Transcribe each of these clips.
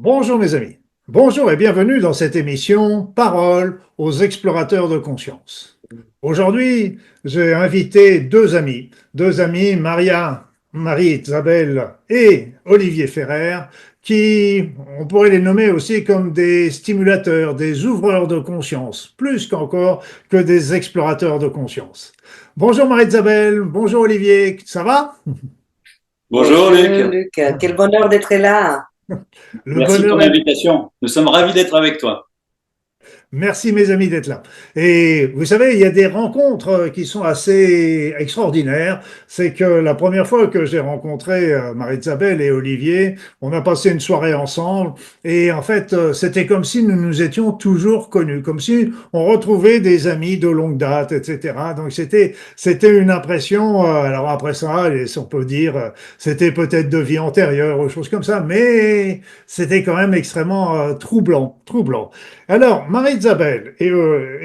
Bonjour mes amis, bonjour et bienvenue dans cette émission Parole aux explorateurs de conscience. Aujourd'hui, j'ai invité deux amis, Marie-Isabelle et Olivier Ferrer, qui, on pourrait les nommer aussi comme des stimulateurs, des ouvreurs de conscience, plus qu'encore que des explorateurs de conscience. Bonjour Marie-Isabelle, bonjour Olivier, ça va? Bonjour Bonjour Luc, Luc, quel bonheur d'être là. Le merci de bonheur ton est invitation. Nous sommes ravis d'être avec toi. Merci mes amis d'être là. Et vous savez, il y a des rencontres qui sont assez extraordinaires. C'est que la première fois que j'ai rencontré Marie-Isabelle et Olivier, on a passé une soirée ensemble et en fait, c'était comme si nous nous étions toujours connus, comme si on retrouvait des amis de longue date, etc. Donc c'était une impression. Alors après ça, on peut dire, c'était peut-être de vie antérieure ou choses comme ça, mais c'était quand même extrêmement troublant. Alors, Marie-Isabelle et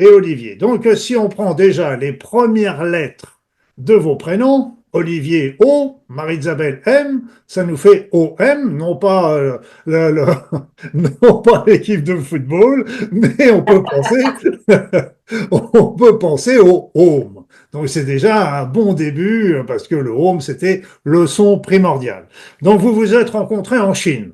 Olivier, donc si on prend déjà les premières lettres de vos prénoms, Olivier O, Marie-Isabelle M, ça nous fait OM, non pas, non pas l'équipe de football, mais on peut penser au home. Donc c'est déjà un bon début parce que le home c'était le son primordial. Donc vous vous êtes rencontrés en Chine.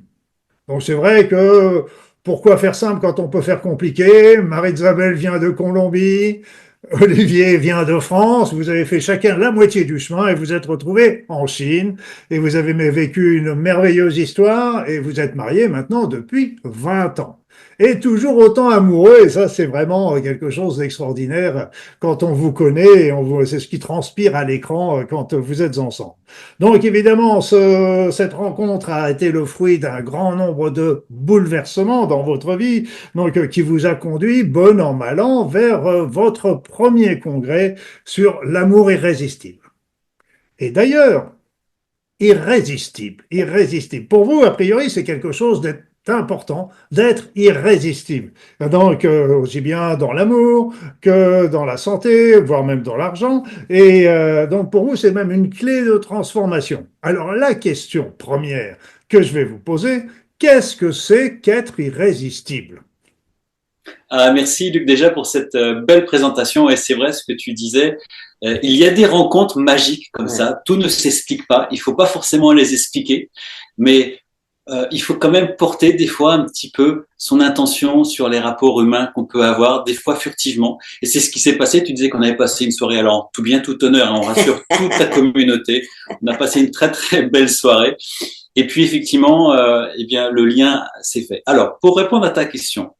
Donc c'est vrai que pourquoi faire simple quand on peut faire compliqué? Marie-Isabelle vient de Colombie, Olivier vient de France, vous avez fait chacun la moitié du chemin et vous êtes retrouvés en Chine et vous avez vécu une merveilleuse histoire et vous êtes mariés maintenant depuis 20 ans. Et toujours autant amoureux, et ça c'est vraiment quelque chose d'extraordinaire quand on vous connaît et c'est ce qui transpire à l'écran quand vous êtes ensemble. Donc évidemment, cette rencontre a été le fruit d'un grand nombre de bouleversements dans votre vie, donc qui vous a conduit, bon an, mal an, vers votre premier congrès sur l'amour irrésistible. Et d'ailleurs, irrésistible. Pour vous, a priori, c'est quelque chose d'important, d'être irrésistible. Donc, aussi bien dans l'amour que dans la santé, voire même dans l'argent. Et donc, pour vous, c'est même une clé de transformation. Alors, la question première que je vais vous poser, qu'est-ce que c'est qu'être irrésistible? Merci Luc déjà pour cette belle présentation. Et c'est vrai ce que tu disais, il y a des rencontres magiques comme Ouais. ça. Tout ne s'explique pas. Il faut pas forcément les expliquer, mais il faut quand même porter des fois un petit peu son intention sur les rapports humains qu'on peut avoir, des fois furtivement. Et c'est ce qui s'est passé. Tu disais qu'on avait passé une soirée, alors tout bien, tout honneur, hein, on rassure toute la communauté. On a passé une très très belle soirée. Et puis effectivement, eh bien le lien s'est fait. Alors pour répondre à ta question,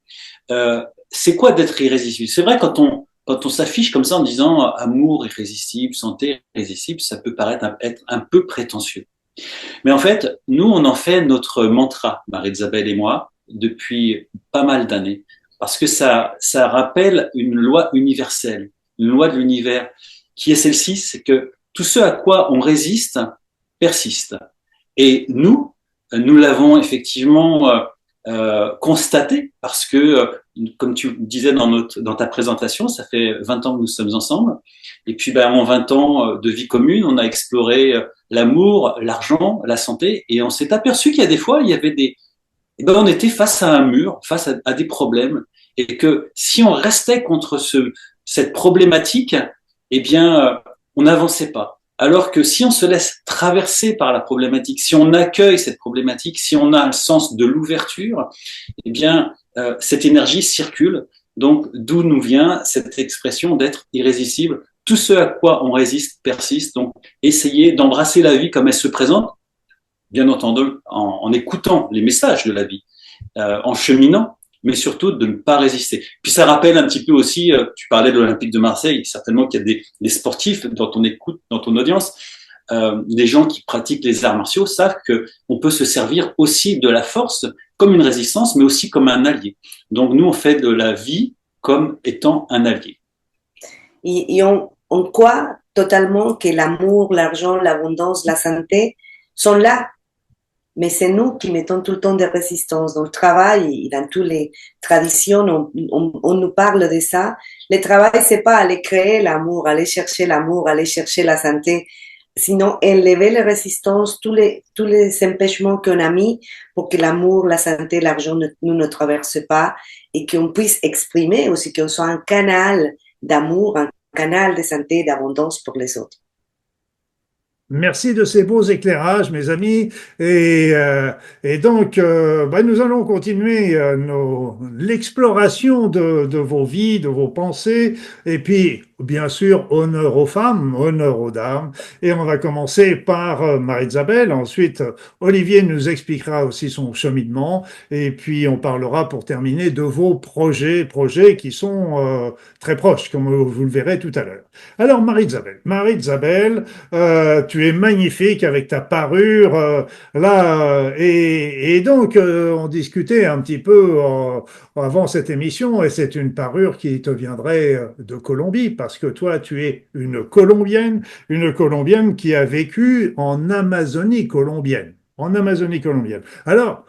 c'est quoi d'être irrésistible? C'est vrai quand on s'affiche comme ça en disant amour irrésistible, santé irrésistible, ça peut paraître être un peu prétentieux. Mais en fait, nous, on en fait notre mantra, Marie-Isabelle et moi, depuis pas mal d'années, parce que ça rappelle une loi universelle, une loi de l'univers, qui est celle-ci, c'est que tout ce à quoi on résiste persiste. Et nous l'avons effectivement constaté parce que, comme tu disais dans ta présentation, ça fait 20 ans que nous sommes ensemble. Et puis, ben, en 20 ans de vie commune, on a exploré l'amour, l'argent, la santé, et on s'est aperçu qu'il y a des fois, il y avait on était face à un mur, face à des problèmes, et que si on restait contre cette problématique, eh bien, on n'avançait pas. Alors que si on se laisse traverser par la problématique, si on accueille cette problématique, si on a le sens de l'ouverture, eh bien, cette énergie circule. Donc, d'où nous vient cette expression d'être irrésistible. Tout ce à quoi on résiste persiste. Donc, essayer d'embrasser la vie comme elle se présente, bien entendu, en écoutant les messages de la vie, en cheminant, mais surtout de ne pas résister. Puis ça rappelle un petit peu aussi, tu parlais de l'Olympique de Marseille, certainement qu'il y a des sportifs dans ton écoute, dans ton audience, des gens qui pratiquent les arts martiaux savent que on peut se servir aussi de la force comme une résistance, mais aussi comme un allié. Donc nous, on fait de la vie comme étant un allié. On croit totalement que l'amour, l'argent, l'abondance, la santé sont là, mais c'est nous qui mettons tout le temps des résistances. Dans le travail, dans toutes les traditions, on nous parle de ça. Le travail, c'est pas aller créer l'amour, aller chercher la santé. sinon enlever les résistances, tous les empêchements qu'on a mis pour que l'amour, la santé, l'argent ne traversent pas et qu'on puisse exprimer aussi, qu'on soit un canal d'amour, un canal de santé et d'abondance pour les autres. Merci de ces beaux éclairages, mes amis. Et donc, nous allons continuer l'exploration de vos vies, de vos pensées. Et puis, bien sûr, honneur aux femmes, honneur aux dames. Et on va commencer par Marie-Isabelle. Ensuite, Olivier nous expliquera aussi son cheminement. Et puis, on parlera pour terminer de vos projets qui sont très proches, comme vous le verrez tout à l'heure. Alors, Marie-Isabelle, tu es magnifique avec ta parure et donc on discutait un petit peu avant cette émission et c'est une parure qui te viendrait de Colombie parce que toi tu es une Colombienne qui a vécu en Amazonie colombienne. Alors,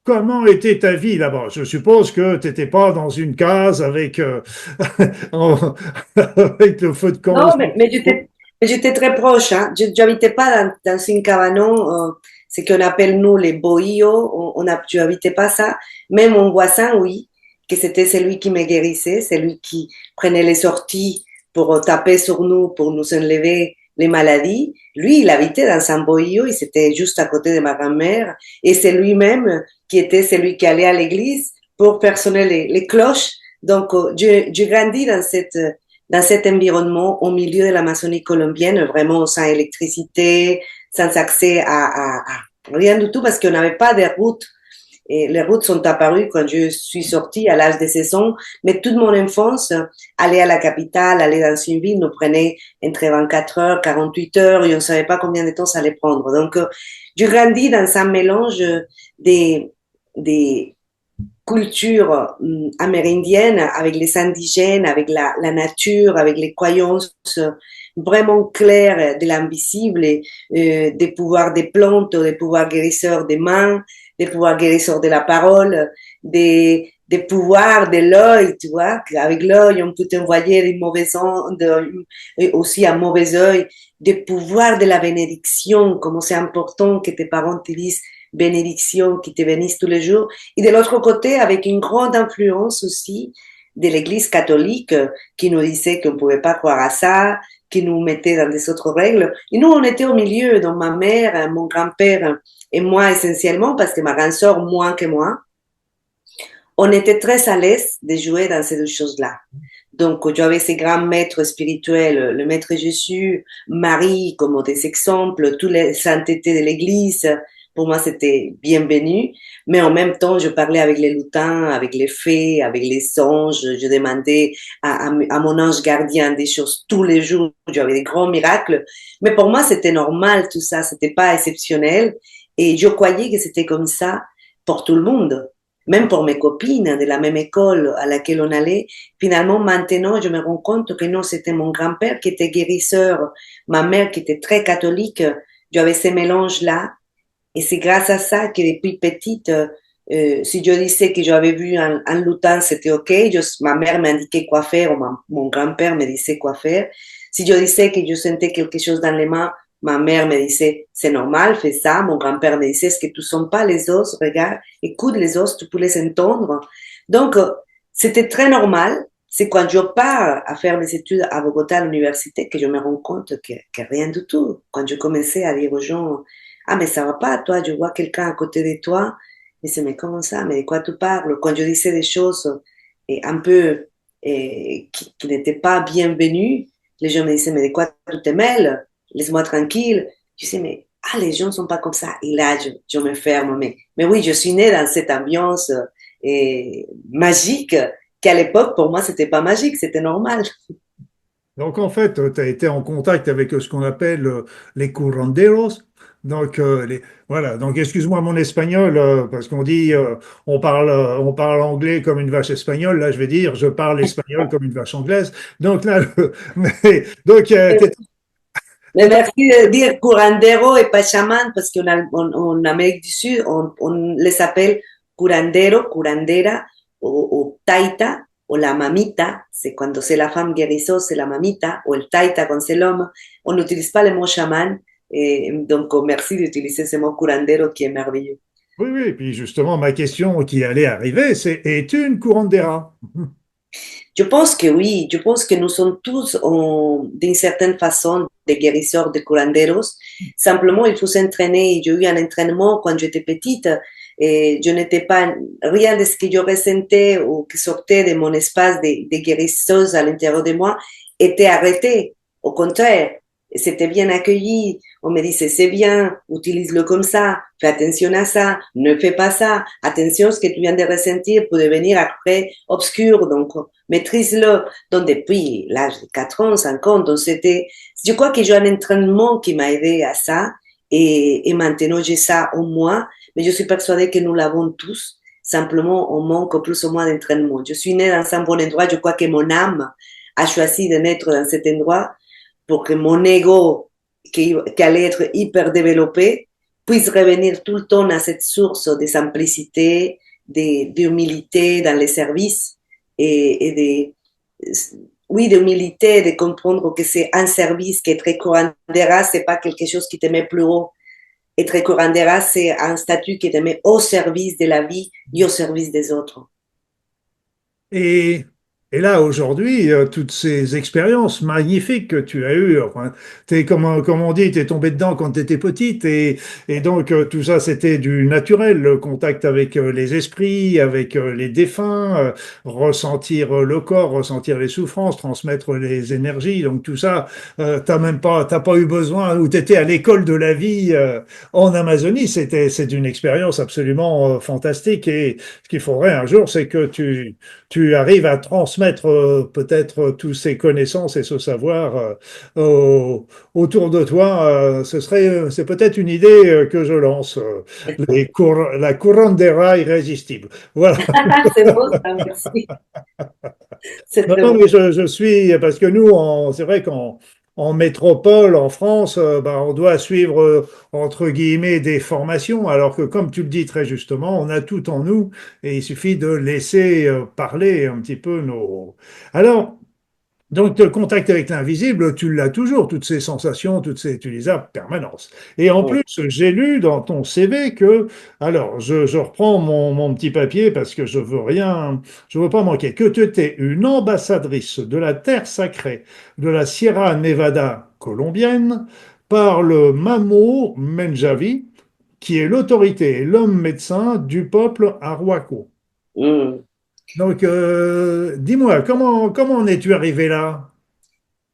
comment était ta vie là-bas? Je suppose que tu n'étais pas dans une case avec, avec le feu de camp. Non, mais j'étais très proche. Hein. Je n'habitais pas dans un cabanon, ce qu'on appelle nous les bohíos. Je n'habitais pas ça. Mais mon voisin, oui, que c'était celui qui me guérissait, celui qui prenait les sorties pour taper sur nous, pour nous enlever les maladies. Lui, il habitait dans un bohío, il était juste à côté de ma grand-mère. Et c'est lui-même qui était celui qui allait à l'église pour faire sonner les cloches. Donc, je grandis dans cet environnement au milieu de l'Amazonie colombienne, vraiment sans électricité, sans accès à rien du tout parce qu'on n'avait pas de routes. Et les routes sont apparues quand je suis sortie à l'âge de 16 ans, mais toute mon enfance, aller à la capitale, aller dans une ville nous prenait entre 24 heures, 48 heures et on ne savait pas combien de temps ça allait prendre. Donc, je grandis dans un mélange des culture amérindienne avec les indigènes, avec la nature, avec les croyances vraiment claires de l'invisible, des pouvoirs des plantes, des pouvoirs guérisseurs des mains, des pouvoirs guérisseurs de la parole, des pouvoirs de l'œil, tu vois, avec l'œil on peut envoyer des mauvais ondes, aussi un mauvais œil, des pouvoirs de la bénédiction, comme c'est important que tes parents te disent bénédiction qui te bénisse tous les jours. Et de l'autre côté, avec une grande influence aussi de l'Église catholique qui nous disait qu'on ne pouvait pas croire à ça, qui nous mettait dans des autres règles. Et nous, on était au milieu, donc ma mère, mon grand-père et moi essentiellement, parce que ma grande-sœur moins que moi, on était très à l'aise de jouer dans ces deux choses-là. Donc, j'avais ces grands maîtres spirituels, le maître Jésus, Marie, comme des exemples, tous les saintetés de l'Église. Pour moi, c'était bienvenu. Mais en même temps, je parlais avec les lutins, avec les fées, avec les anges. Je demandais à mon ange gardien des choses tous les jours. J'avais des grands miracles. Mais pour moi, c'était normal tout ça. C'était pas exceptionnel. Et je croyais que c'était comme ça pour tout le monde. Même pour mes copines de la même école à laquelle on allait. Finalement, maintenant, je me rends compte que non, c'était mon grand-père qui était guérisseur, ma mère qui était très catholique. J'avais ces mélanges-là. Et c'est grâce à ça que depuis petite, si je disais que j'avais vu un lutin, c'était OK. Ma mère m'indiquait quoi faire, ou mon grand-père me disait quoi faire. Si je disais que je sentais quelque chose dans les mains, ma mère me disait, c'est normal, fais ça. Mon grand-père me disait, est-ce que tu sens pas les os? Regarde, écoute les os, tu peux les entendre. Donc, c'était très normal. C'est quand je pars à faire mes études à Bogota, à l'université, que je me rends compte que rien du tout. Quand je commençais à dire aux gens, ah, mais ça va pas, toi, je vois quelqu'un à côté de toi. Mais c'est, mais comment ça? Mais de quoi tu parles? Quand je disais des choses un peu qui n'étaient pas bienvenues, les gens me disaient, mais de quoi tu te mêles? Laisse-moi tranquille. Je disais, mais les gens ne sont pas comme ça. Et là, je me ferme. Mais oui, je suis née dans cette ambiance magique qu'à l'époque, pour moi, c'était pas magique, c'était normal. Donc en fait, tu as été en contact avec ce qu'on appelle les curanderos. Donc voilà. Donc excuse-moi mon espagnol parce qu'on dit on parle anglais comme une vache espagnole. Là, je vais dire je parle espagnol comme une vache anglaise. Donc là, donc Mais merci de dire curandero et pas chaman parce qu'en Amérique du Sud, on les appelle curandero, curandera ou taita. ou la mamita, c'est quand c'est la femme guérisseuse, c'est la mamita, ou el taita quand c'est l'homme. On n'utilise pas le mot chaman, et donc merci d'utiliser ce mot curandero qui est merveilleux. Oui, oui, et puis justement, ma question qui allait arriver, c'est es-tu une curandera? Je pense que oui, je pense que nous sommes tous d'une certaine façon des guérisseurs, des curanderos. Simplement, il faut s'entraîner. J'ai eu un entraînement quand j'étais petite et je n'étais pas, rien de ce que je ressentais ou qui sortait de mon espace de guérisseuse à l'intérieur de moi était arrêté. Au contraire, c'était bien accueilli. On me disait, c'est bien, utilise-le comme ça, fais attention à ça, ne fais pas ça. Attention, ce que tu viens de ressentir peut devenir après obscur. Donc, maîtrise-le. Donc, depuis l'âge de 4 ans, 5 ans, donc c'était, je crois que j'ai un entraînement qui m'a aidé à ça et maintenant j'ai ça au moins, mais je suis persuadée que nous l'avons tous. Simplement, on manque plus ou moins d'entraînement. Je suis née dans un bon endroit. Je crois que mon âme a choisi de naître dans cet endroit pour que mon ego, qui allait être hyper développé, puisse revenir tout le temps à cette source de simplicité, d'humilité dans les services et oui, d'humilité, de comprendre que c'est un service qui est très curandera, c'est pas quelque chose qui te met plus haut. Être curandera, c'est un statut qui te met au service de la vie et au service des autres. Et, et là, aujourd'hui, toutes ces expériences magnifiques que tu as eues, enfin, comme on dit, tu es tombé dedans quand tu étais petite, et donc tout ça, c'était du naturel, le contact avec les esprits, avec les défunts, ressentir le corps, ressentir les souffrances, transmettre les énergies, donc tout ça, t'as pas eu besoin, ou tu étais à l'école de la vie en Amazonie, c'est une expérience absolument fantastique, et ce qu'il faudrait un jour, c'est que tu arrives à transmettre peut-être tous ces connaissances et ce savoir autour de toi, c'est peut-être une idée que je lance, la curandera irrésistible. Voilà. C'est beau ça, merci. C'est Non, très non, beau. mais je suis, parce que nous, c'est vrai qu'en métropole, en France, ben, on doit suivre, entre guillemets, des formations, alors que, comme tu le dis très justement, on a tout en nous et il suffit de laisser parler un petit peu nos... Alors, donc, le contact avec l'invisible, tu l'as toujours, toutes ces sensations, tu les as en permanence. Et en Oui. plus, j'ai lu dans ton CV que, alors, je reprends mon petit papier parce que je veux rien, je veux pas manquer, que tu étais une ambassadrice de la terre sacrée de la Sierra Nevada colombienne par le Mamo Menjavi, qui est l'autorité et l'homme médecin du peuple Arhuaco. Mm. Donc, dis-moi, comment en es-tu arrivé là?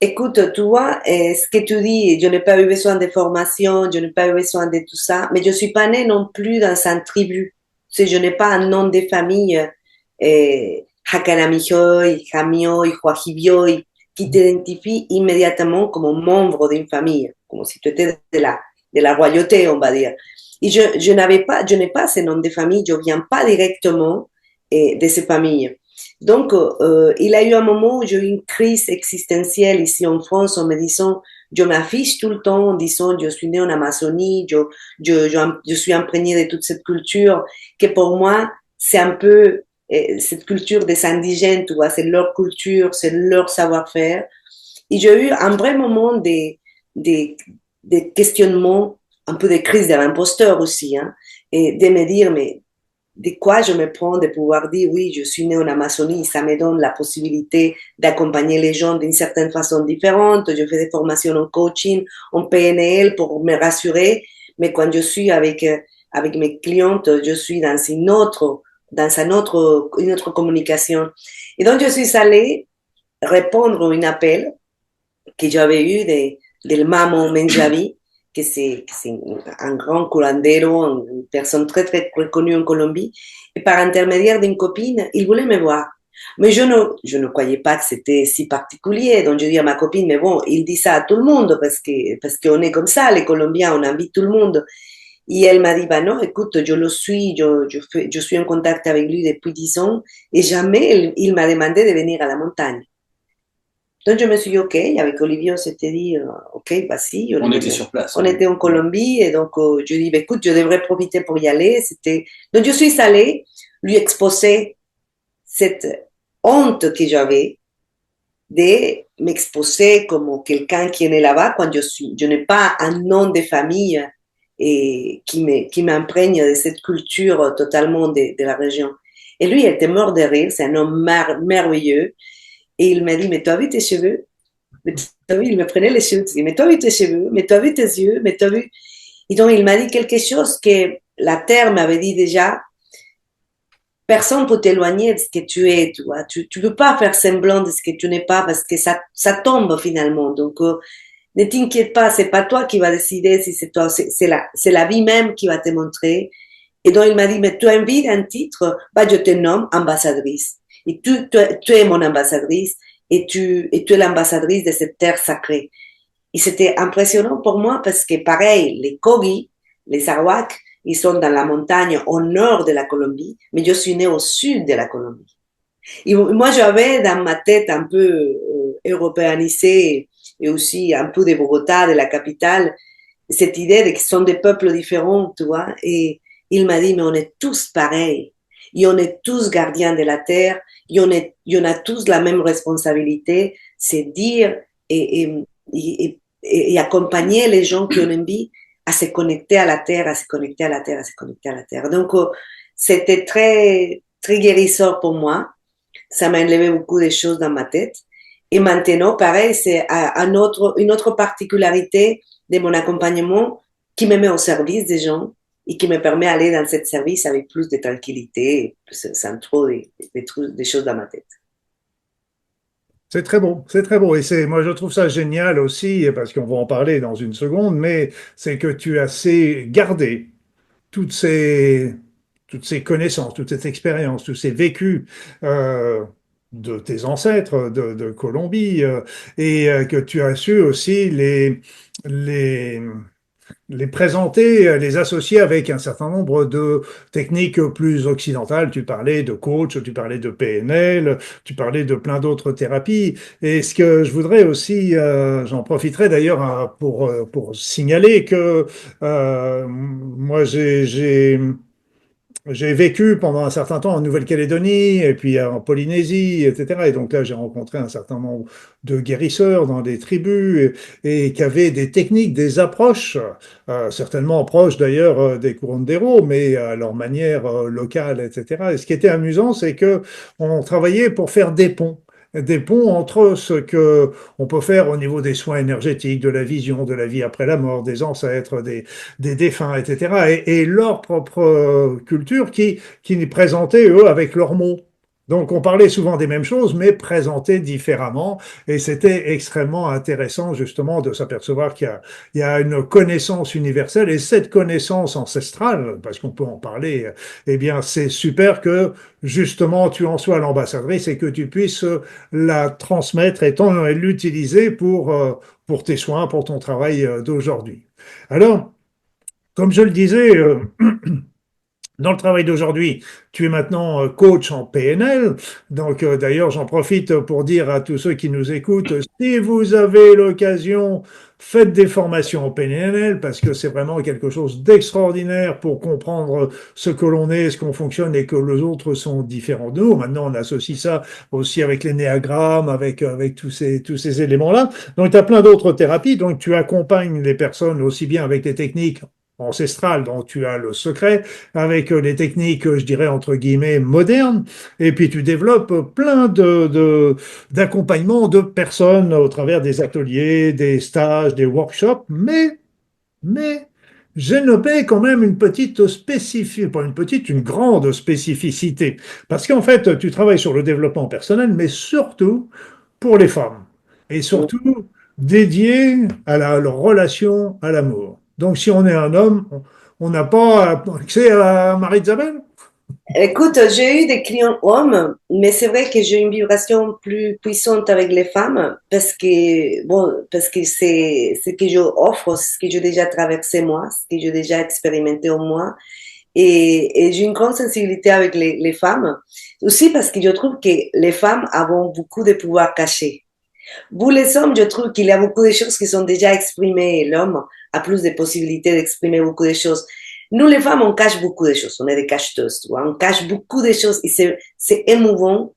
Écoute, tu vois, ce que tu dis, je n'ai pas eu besoin de formation, je n'ai pas eu besoin de tout ça, mais je suis pas née non plus dans une tribu. Si je n'ai pas un nom de famille, Hakanamijoy, Jamioy, Huajibioy, qui t'identifie immédiatement comme membre d'une famille, comme si tu étais de la royauté, on va dire. Et je n'ai pas ce nom de famille, je viens pas directement de ces familles. Donc, il a eu un moment où j'ai eu une crise existentielle ici en France en me disant, je m'affiche tout le temps en disant, je suis née en Amazonie, je suis imprégnée de toute cette culture, que pour moi, c'est un peu cette culture des indigènes, tu vois, c'est leur culture, c'est leur savoir-faire. Et j'ai eu un vrai moment de, de questionnement, un peu de crise de l'imposteur aussi, hein, et de me dire, mais de quoi je me prends de pouvoir dire oui, je suis née en Amazonie, ça me donne la possibilité d'accompagner les gens d'une certaine façon différente. Je fais des formations en coaching, en PNL pour me rassurer, mais quand je suis avec mes clientes, je suis dans une autre communication. Et donc, je suis allée répondre à un appel que j'avais eu del Mamo Menjavi, que c'est un grand curandero, une personne très, très reconnue en Colombie. Et par intermédiaire d'une copine, il voulait me voir. Mais je ne croyais pas que c'était si particulier. Donc je dis à ma copine, mais bon, il dit ça à tout le monde parce qu'on est comme ça, les Colombiens, on invite tout le monde. Et elle m'a dit, bah non, écoute, je le suis, je suis en contact avec lui depuis 10 ans et jamais il m'a demandé de venir à la montagne. Donc, je me suis dit, OK, avec Olivier, on s'était dit, OK, bah si. On était sur place. On était en Colombie, et donc, je dis, bah, écoute, je devrais profiter pour y aller. Donc, je suis allée lui exposer cette honte que j'avais de m'exposer comme quelqu'un qui est né là-bas quand je n'ai pas un nom de famille et qui m'imprègne de cette culture totalement de la région. Et lui, il était mort de rire, c'est un homme merveilleux. Et il m'a dit, mais tu as vu tes cheveux? Mais t'as vu, il me prenait les cheveux, il dit, mais tu as vu tes cheveux? Mais tu as vu tes yeux? Mais tu as vu? Et donc, il m'a dit quelque chose que la terre m'avait dit déjà, personne ne peut t'éloigner de ce que tu es, tu vois. Tu ne peux pas faire semblant de ce que tu n'es pas parce que ça tombe finalement. Donc, ne t'inquiète pas, c'est pas toi qui va décider si c'est toi, c'est la vie même qui va te montrer. Et donc, il m'a dit, mais tu as envie d'un titre? Bah, je te nomme ambassadrice. Et tu es mon ambassadrice et tu es l'ambassadrice de cette terre sacrée. Et c'était impressionnant pour moi parce que, pareil, les Kogi, les Arawaks, ils sont dans la montagne au nord de la Colombie, mais je suis née au sud de la Colombie. Et moi, j'avais dans ma tête un peu européanisée et aussi un peu de Bogota, de la capitale, cette idée de qu'ils sont des peuples différents, tu vois. Et il m'a dit, mais on est tous pareils. Et on est tous gardiens de la terre. Et on a tous la même responsabilité, c'est dire et accompagner les gens qui ont envie à se connecter à la terre, à se connecter à la terre, à se connecter à la terre. Donc, c'était très, très guérisseur pour moi. Ça m'a enlevé beaucoup de choses dans ma tête. Et maintenant, pareil, c'est une autre particularité de mon accompagnement qui me met au service des gens et qui me permet d'aller dans ce service avec plus de tranquillité, sans trop des choses dans ma tête. C'est très beau, c'est très beau. Et moi, je trouve ça génial aussi, parce qu'on va en parler dans une seconde, mais c'est que tu as gardé toutes ces, toutes ces connaissances, toute cette expérience, tous ces vécus euh, de tes ancêtres de Colombie, et que tu as su aussi les, les présenter, les associer avec un certain nombre de techniques plus occidentales. Tu parlais de coach, tu parlais de PNL, tu parlais de plein d'autres thérapies. Et ce que je voudrais aussi, j'en profiterai d'ailleurs pour signaler que moi j'ai vécu pendant un certain temps en Nouvelle-Calédonie et puis en Polynésie, etc. Et donc là, j'ai rencontré un certain nombre de guérisseurs dans des tribus et qui avaient des techniques, des approches, certainement proches d'ailleurs des courants d'Hérault, mais à leur manière locale, etc. Et ce qui était amusant, c'est que on travaillait pour faire des ponts entre ce que on peut faire au niveau des soins énergétiques, de la vision, de la vie après la mort, des ancêtres, des défunts, etc. Et leur propre culture qui les présentait, eux, avec leurs mots. Donc on parlait souvent des mêmes choses, mais présentées différemment. Et c'était extrêmement intéressant justement de s'apercevoir il y a une connaissance universelle. Et cette connaissance ancestrale, parce qu'on peut en parler, eh bien c'est super que justement tu en sois l'ambassadrice et que tu puisses la transmettre et l'utiliser pour tes soins, pour ton travail d'aujourd'hui. Alors, comme je le disais, dans le travail d'aujourd'hui, tu es maintenant coach en PNL. Donc, d'ailleurs, j'en profite pour dire à tous ceux qui nous écoutent, si vous avez l'occasion, faites des formations en PNL parce que c'est vraiment quelque chose d'extraordinaire pour comprendre ce que l'on est, ce qu'on fonctionne et que les autres sont différents de nous. Maintenant, on associe ça aussi avec les néagrammes, avec tous ces éléments-là. Donc, tu as plein d'autres thérapies. Donc, tu accompagnes les personnes aussi bien avec des techniques ancestrales dont tu as le secret, avec les techniques, je dirais, entre guillemets, modernes, et puis tu développes plein d'accompagnements de personnes au travers des ateliers, des stages, des workshops, mais, j'ai noté quand même une petite spécificité, pas une petite, une grande spécificité, parce qu'en fait, tu travailles sur le développement personnel, mais surtout pour les femmes, et surtout dédié à leur relation à l'amour. Donc, si on est un homme, on n'a pas accès à Marie-Isabelle? Écoute, j'ai eu des clients hommes, mais c'est vrai que j'ai une vibration plus puissante avec les femmes parce que c'est ce que je offre, ce que j'ai déjà traversé moi, ce que j'ai déjà expérimenté en moi. Et j'ai une grande sensibilité avec les femmes, aussi parce que je trouve que les femmes ont beaucoup de pouvoir caché. Vous les hommes, je trouve qu'il y a beaucoup de choses qui sont déjà exprimées. L'homme a plus de possibilités d'exprimer beaucoup de choses. Nous, les femmes, on cache beaucoup de choses. On est des cacheteuses, tu vois. On cache beaucoup de choses et c'est émouvant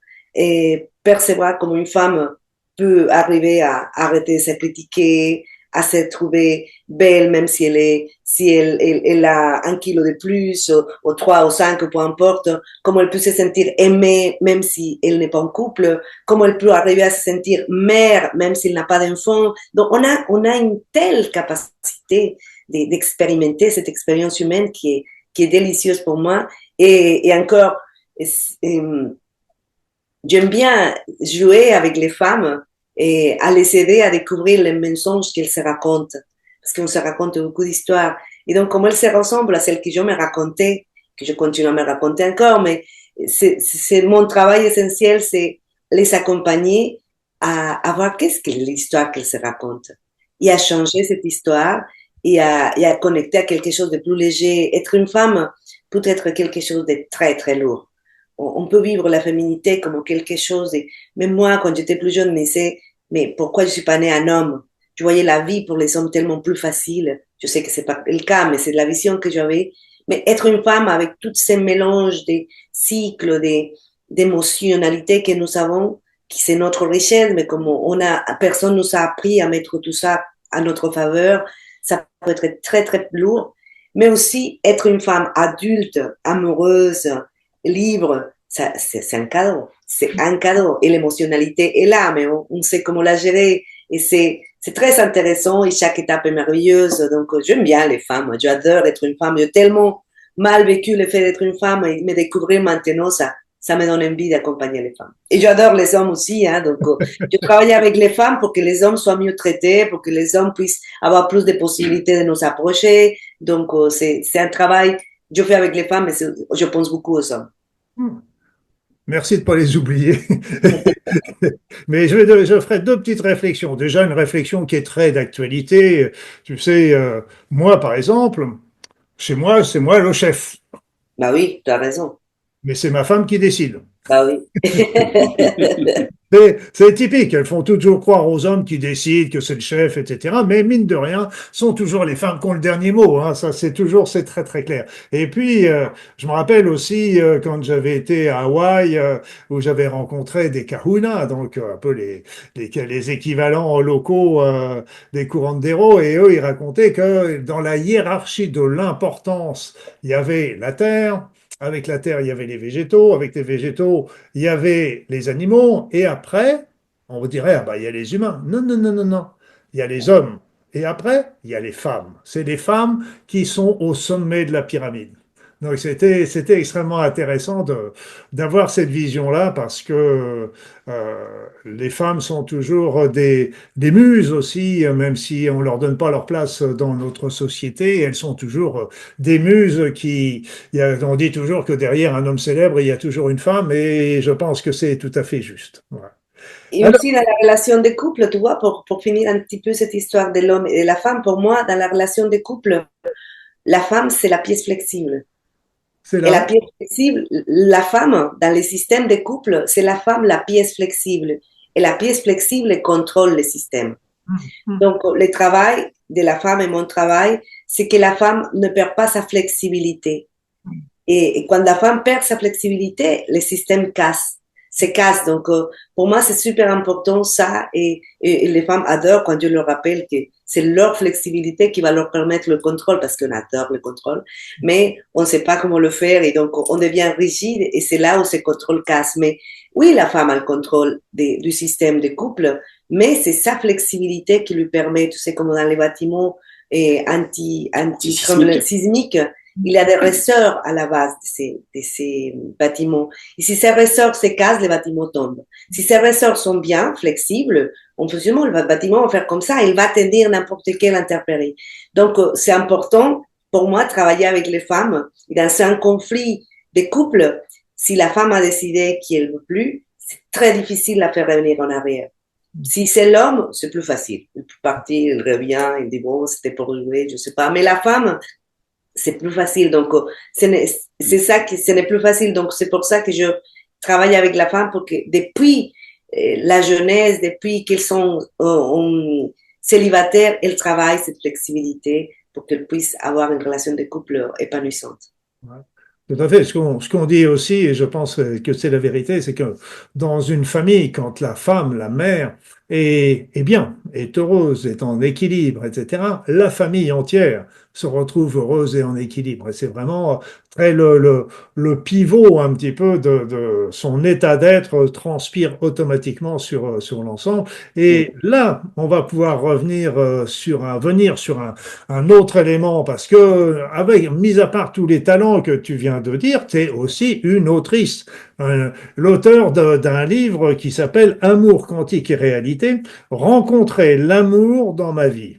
percevoir comment une femme peut arriver à arrêter de se critiquer, à se trouver belle, même si elle a 1 kilo de plus, ou 3 ou 5, peu importe, comment elle peut se sentir aimée, même si elle n'est pas en couple, comment elle peut arriver à se sentir mère, même s'il n'a pas d'enfant. Donc, on a une telle capacité d'expérimenter cette expérience humaine qui est délicieuse pour moi. Et encore, j'aime bien jouer avec les femmes et à les aider à découvrir les mensonges qu'elles se racontent. Parce qu'on se raconte beaucoup d'histoires. Et donc, comme elles se ressemblent à celles que je me racontais, que je continue à me raconter encore, mais c'est mon travail essentiel, c'est les accompagner à voir qu'est-ce que l'histoire qu'elles se racontent et à changer cette histoire et à connecter à quelque chose de plus léger. Être une femme peut être quelque chose de très, très lourd. On peut vivre la féminité comme quelque chose. Même moi, quand j'étais plus jeune, je me disais, mais pourquoi je suis pas née un homme? Je voyais la vie pour les hommes tellement plus facile. Je sais que c'est pas le cas, mais c'est la vision que j'avais. Mais être une femme avec tous ces mélanges des cycles, d'émotionnalités que nous avons, qui c'est notre richesse, mais comme personne nous a appris à mettre tout ça à notre faveur, ça peut être très, très lourd. Mais aussi être une femme adulte, amoureuse, libre, c'est un cadeau. C'est un cadeau. Et l'émotionnalité est là, mais on sait comment la gérer. Et c'est très intéressant et chaque étape est merveilleuse. Donc, j'aime bien les femmes. J'adore être une femme. J'ai tellement mal vécu le fait d'être une femme et me découvrir maintenant, ça me donne envie d'accompagner les femmes. Et j'adore les hommes aussi. Hein, donc, je travaille avec les femmes pour que les hommes soient mieux traités, pour que les hommes puissent avoir plus de possibilités de nous approcher. Donc, c'est un travail que je fais avec les femmes, mais je pense beaucoup aux hommes. Merci de ne pas les oublier. Mais je ferai deux petites réflexions. Déjà, une réflexion qui est très d'actualité. Tu sais, moi, par exemple, chez moi, c'est moi le chef. Bah oui, tu as raison. Mais c'est ma femme qui décide. Bah oui. C'est typique, elles font toujours croire aux hommes qui décident que c'est le chef, etc. Mais mine de rien, sont toujours les femmes qui ont le dernier mot. Hein. Ça, c'est très très clair. Et puis, je me rappelle aussi quand j'avais été à Hawaï, où j'avais rencontré des kahunas, donc un peu les équivalents locaux des curanderos, et eux, ils racontaient que dans la hiérarchie de l'importance, il y avait la terre. Avec la terre, il y avait les végétaux. Avec les végétaux, il y avait les animaux, et après, on vous dirait, ah bah, il y a les humains. Non, non, non, non, non. Il y a les hommes. Et après, il y a les femmes. C'est les femmes qui sont au sommet de la pyramide. Donc c'était extrêmement intéressant d'avoir cette vision-là parce que les femmes sont toujours des muses aussi, même si on leur donne pas leur place dans notre société, elles sont toujours des muses on dit toujours que derrière un homme célèbre, il y a toujours une femme et je pense que c'est tout à fait juste. Voilà. Et Alors, aussi dans la relation de couple, tu vois, pour finir un petit peu cette histoire de l'homme et de la femme, pour moi, dans la relation de couple, la femme, c'est la pièce flexible. c'est Et la là. pièce flexible, la femme, dans les systèmes de couple, c'est la femme la pièce flexible. Et la pièce flexible contrôle le système. Donc, le travail de la femme et mon travail, c'est que la femme ne perd pas sa flexibilité. Et quand la femme perd sa flexibilité, le système se casse. Donc, pour moi, c'est super important ça. Et les femmes adorent quand je leur rappelle que c'est leur flexibilité qui va leur permettre le contrôle, parce qu'on adore le contrôle, mais on ne sait pas comment le faire et donc on devient rigide et c'est là où ce contrôle casse. Mais oui, la femme a le contrôle du système de couple, mais c'est sa flexibilité qui lui permet, tu sais, comme dans les bâtiments anti-sismiques, il y a des ressorts à la base de ces bâtiments. Et si ces ressorts se cassent, les bâtiments tombent. Si ces ressorts sont bien, flexibles, on peut sûrement, le bâtiment va faire comme ça, il va tenir n'importe quelle intempérie. Donc, c'est important pour moi de travailler avec les femmes. Et dans un conflit de couple, si la femme a décidé qu'elle ne veut plus, c'est très difficile de la faire revenir en arrière. Si c'est l'homme, c'est plus facile. Il peut partir, il revient, il dit bon, c'était pour jouer, je sais pas. Mais la femme, c'est plus facile. Donc, c'est ça qui, ce n'est plus facile. Donc, c'est pour ça que je travaille avec la femme pour que depuis la jeunesse, depuis qu'elles sont célibataires, elles travaillent cette flexibilité pour qu'elles puissent avoir une relation de couple épanouissante. Ouais. Tout à fait. Ce qu'on dit aussi, et je pense que c'est la vérité, c'est que dans une famille, quand la femme, la mère, est bien, est heureuse, est en équilibre, etc., la famille entière se retrouve heureuse et en équilibre. Et c'est vraiment très le pivot un petit peu de son état d'être transpire automatiquement sur l'ensemble. Et là, on va pouvoir venir sur un autre élément, parce que, mis à part tous les talents que tu viens de dire, tu es aussi une autrice, l'auteur d'un livre qui s'appelle Amour, quantique et réalité, rencontrer l'amour dans ma vie.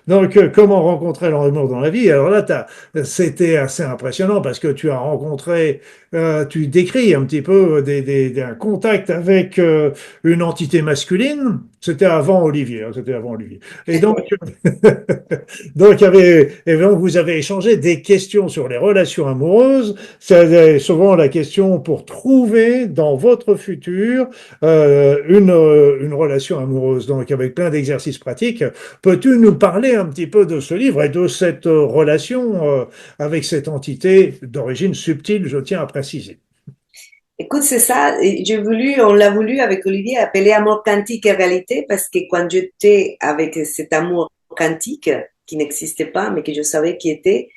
Donc, comment rencontrer l'amour dans la vie? Alors là, c'était assez impressionnant parce que tu as rencontré, tu décris un petit peu un contact avec une entité masculine. C'était avant Olivier, hein, c'était avant Olivier. Et donc, donc, et donc, vous avez échangé des questions sur les relations amoureuses. C'est souvent la question pour trouver dans votre futur une relation amoureuse. Donc, avec plein d'exercices pratiques. Peux-tu nous parler un petit peu de ce livre et de cette relation avec cette entité d'origine subtile, je tiens à préciser. Écoute, c'est ça. On l'a voulu avec Olivier appeler amour quantique et réalité parce que quand j'étais avec cet amour quantique qui n'existait pas, mais que je savais qui était,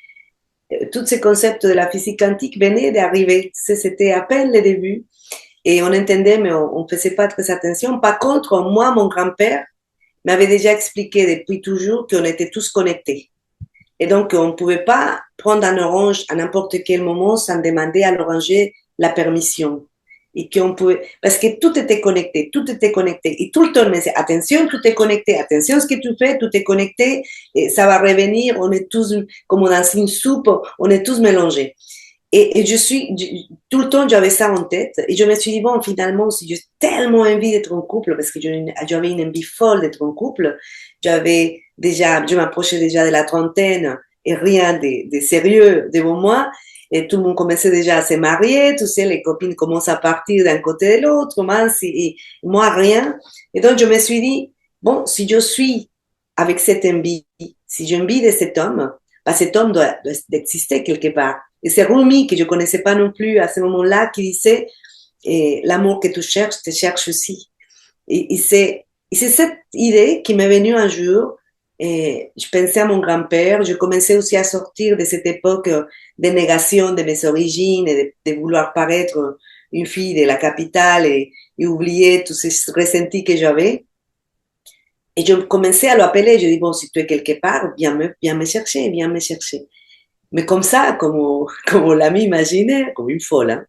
tous ces concepts de la physique quantique venaient d'arriver. C'était à peine le début et on entendait, mais on ne faisait pas très attention. Par contre, moi, mon grand-père m'avait déjà expliqué depuis toujours qu'on était tous connectés. Et donc, on ne pouvait pas prendre un orange à n'importe quel moment sans demander à l'oranger la permission. Et qu'on pouvait, parce que tout était connecté, tout était connecté. Et tout le temps, on me disait, attention, tout est connecté, attention ce que tu fais, tout est connecté, et ça va revenir, on est tous, comme dans une soupe, on est tous mélangés. Et tout le temps, j'avais ça en tête. Et je me suis dit, bon, finalement, si j'ai tellement envie d'être en couple, parce que j'avais une envie folle d'être en couple, je m'approchais déjà de la trentaine et rien de sérieux devant moi. Et tout le monde commençait déjà à se marier, tu sais, les copines commencent à partir d'un côté et de l'autre, et moi, rien. Et donc, je me suis dit, bon, si je suis avec cette envie, si j'ai envie de cet homme, bah, cet homme doit exister quelque part. Et c'est Rumi, que je ne connaissais pas non plus à ce moment-là, qui disait l'amour que tu cherches, te cherche aussi. Et c'est cette idée qui m'est venue un jour. Et je pensais à mon grand-père. Je commençais aussi à sortir de cette époque de négation de mes origines et de vouloir paraître une fille de la capitale et oublier tous ces ressentis que j'avais. Et je commençais à l'appeler. Je dis, bon, si tu es quelque part, viens me chercher, viens me chercher. Mais comme ça, comme on l'a imaginé, comme une folle, hein?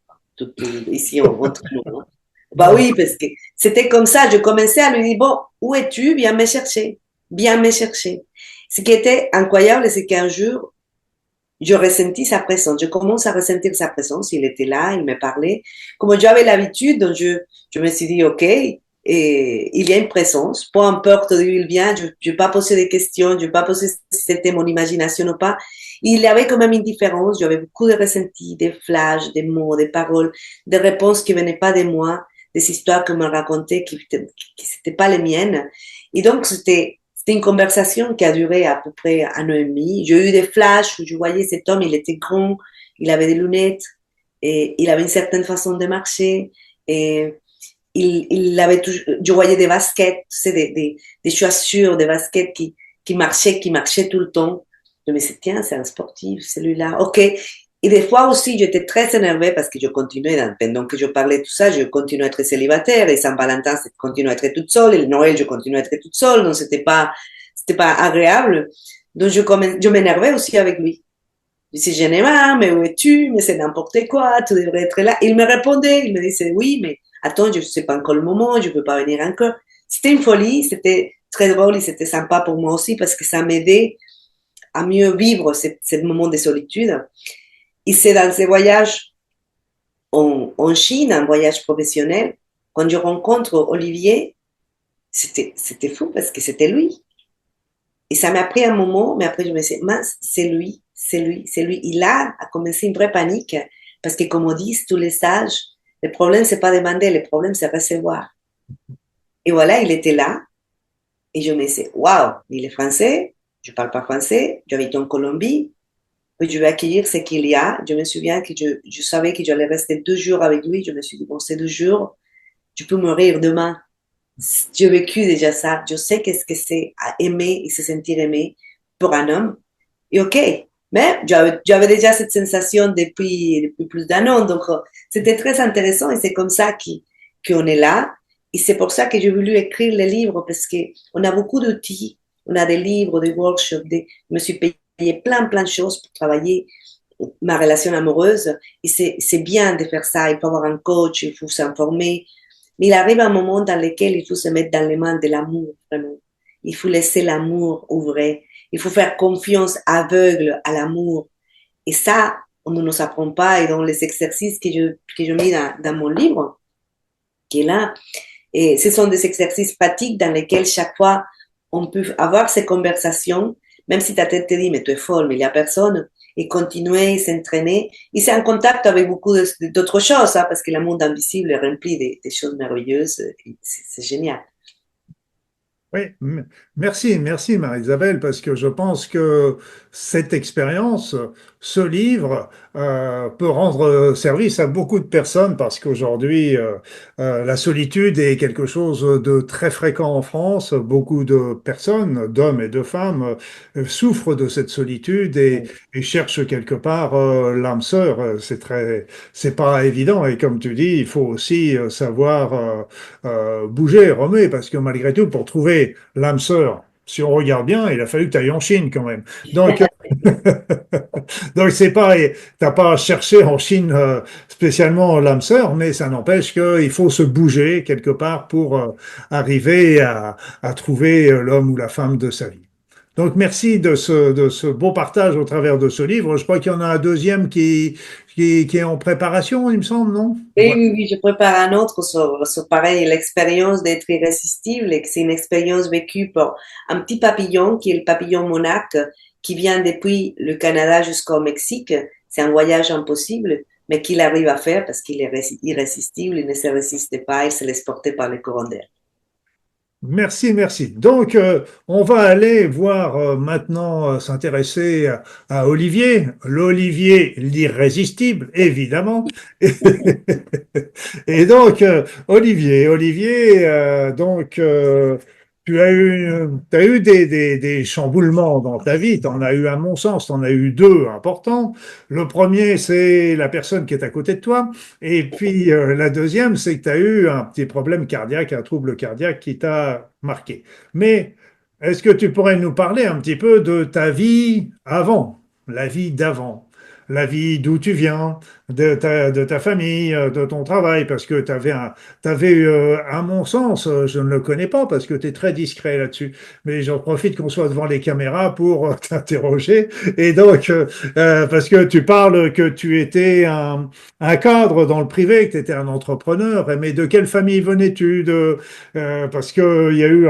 Ici, entre nous. Hein? Bah oui, parce que c'était comme ça. Je commençais à lui dire, bon, où es-tu? Viens me chercher. Viens me chercher. Ce qui était incroyable, c'est qu'un jour, je ressentis sa présence. Je commence à ressentir sa présence. Il était là, il me parlait. Comme j'avais l'habitude, donc je me suis dit, OK, et il y a une présence. Peu importe d'où il vient, je ne vais pas poser des questions, je ne vais pas poser si c'était mon imagination ou pas. Il avait quand même une différence. J'avais beaucoup de ressentis, des flashs, des mots, des paroles, des réponses qui venaient pas de moi, des histoires que me racontait qui n'étaient pas les miennes. Et donc, c'était une conversation qui a duré à peu près 1 an et demi. J'ai eu des flashs où je voyais cet homme, il était grand, il avait des lunettes, et il avait une certaine façon de marcher, et il avait toujours, je voyais des baskets, tu sais, des chaussures, des baskets qui marchaient tout le temps. Je me disais, tiens, c'est un sportif, celui-là. OK. Et des fois aussi, j'étais très énervée parce que je continuais, pendant que je parlais tout ça, je continuais à être célibataire, et Saint-Valentin, je continuais à être toute seule, et le Noël, je continuais à être toute seule, donc c'était pas agréable. Donc je m'énervais aussi avec lui. Je disais, j'en ai marre, mais où es-tu? Mais c'est n'importe quoi, tu devrais être là. Il me répondait, il me disait, oui, mais attends, je ne sais pas encore le moment, je ne peux pas venir encore. C'était une folie, c'était très drôle et c'était sympa pour moi aussi parce que ça m'aidait à mieux vivre ce moment de solitude. Et c'est dans ces voyages en Chine, un voyage professionnel, quand je rencontre Olivier, c'était fou parce que c'était lui. Et ça m'a pris un moment, mais après je me suis dit, mince, c'est lui, c'est lui, c'est lui. Et là a commencé une vraie panique parce que comme on dit tous les sages, le problème c'est pas demander, le problème c'est recevoir. Et voilà, il était là et je me suis dit, waouh, il est français, je parle pas français, j'habite en Colombie, oui, je vais accueillir ce qu'il y a. Je me souviens que je savais que j'allais rester 2 jours avec lui. Je me suis dit, bon, ces 2 jours, je peux mourir demain. J'ai vécu déjà ça. Je sais qu'est-ce que c'est à aimer et se sentir aimé pour un homme. Et ok, mais j'avais déjà cette sensation depuis plus d'un an. Donc, c'était très intéressant et c'est comme ça qu'on est là. Et c'est pour ça que j'ai voulu écrire les livres parce qu'on a beaucoup d'outils. On a des livres, des workshops. Je me suis payé plein de choses pour travailler ma relation amoureuse. Et c'est bien de faire ça. Il faut avoir un coach, il faut s'informer. Mais il arrive un moment dans lequel il faut se mettre dans les mains de l'amour, vraiment. Il faut laisser l'amour ouvrir. Il faut faire confiance aveugle à l'amour. Et ça, on ne nous apprend pas. Et dans les exercices que je mets dans mon livre, qui est là, et ce sont des exercices pratiques dans lesquels chaque fois, on peut avoir ces conversations, même si ta tête te dit, mais tu es folle, mais il n'y a personne, et continuer, s'entraîner. Et c'est en contact avec beaucoup d'autres choses, hein, parce que le monde invisible est rempli des choses merveilleuses. C'est génial. Oui, merci Marie-Isabelle, parce que je pense que cette expérience, ce livre, peut rendre service à beaucoup de personnes, parce qu'aujourd'hui, la solitude est quelque chose de très fréquent en France. Beaucoup de personnes, d'hommes et de femmes, souffrent de cette solitude et cherchent quelque part l'âme sœur. C'est pas évident, et comme tu dis, il faut aussi savoir bouger, remuer, parce que malgré tout, pour trouver l'âme sœur, si on regarde bien, il a fallu que tu ailles en Chine quand même. Donc, donc c'est pas, t'as pas cherché en Chine spécialement l'âme sœur, mais ça n'empêche qu'il faut se bouger quelque part pour arriver à trouver l'homme ou la femme de sa vie. Donc merci de ce beau partage au travers de ce livre. Je crois qu'il y en a un deuxième qui est en préparation, il me semble, non? Oui, Voilà. oui, oui, je prépare un autre sur pareil, l'expérience d'être irrésistible, et que c'est une expérience vécue par un petit papillon qui est le papillon monarque qui vient depuis le Canada jusqu'au Mexique. C'est un voyage impossible, mais qu'il arrive à faire parce qu'il est irrésistible, il ne se résiste pas, il se laisse porter par le courant d'air. Merci. Donc, on va aller voir maintenant s'intéresser à Olivier, l'Olivier l'irrésistible, évidemment. Et donc, Olivier, t'as eu des chamboulements dans ta vie. T'en as eu, à mon sens, t'en as eu deux importants. Le premier, c'est la personne qui est à côté de toi. Et puis, la deuxième, c'est que tu as eu un petit problème cardiaque, un trouble cardiaque qui t'a marqué. Mais est-ce que tu pourrais nous parler un petit peu de ta vie avant, la vie d'avant, la vie d'où tu viens, de ta famille, de ton travail, parce que t'avais, à mon sens, je ne le connais pas parce que tu es très discret là-dessus, mais j'en profite qu'on soit devant les caméras pour t'interroger. Et donc, parce que tu parles que tu étais un cadre dans le privé, que tu étais un entrepreneur, mais de quelle famille venais-tu parce que il y a eu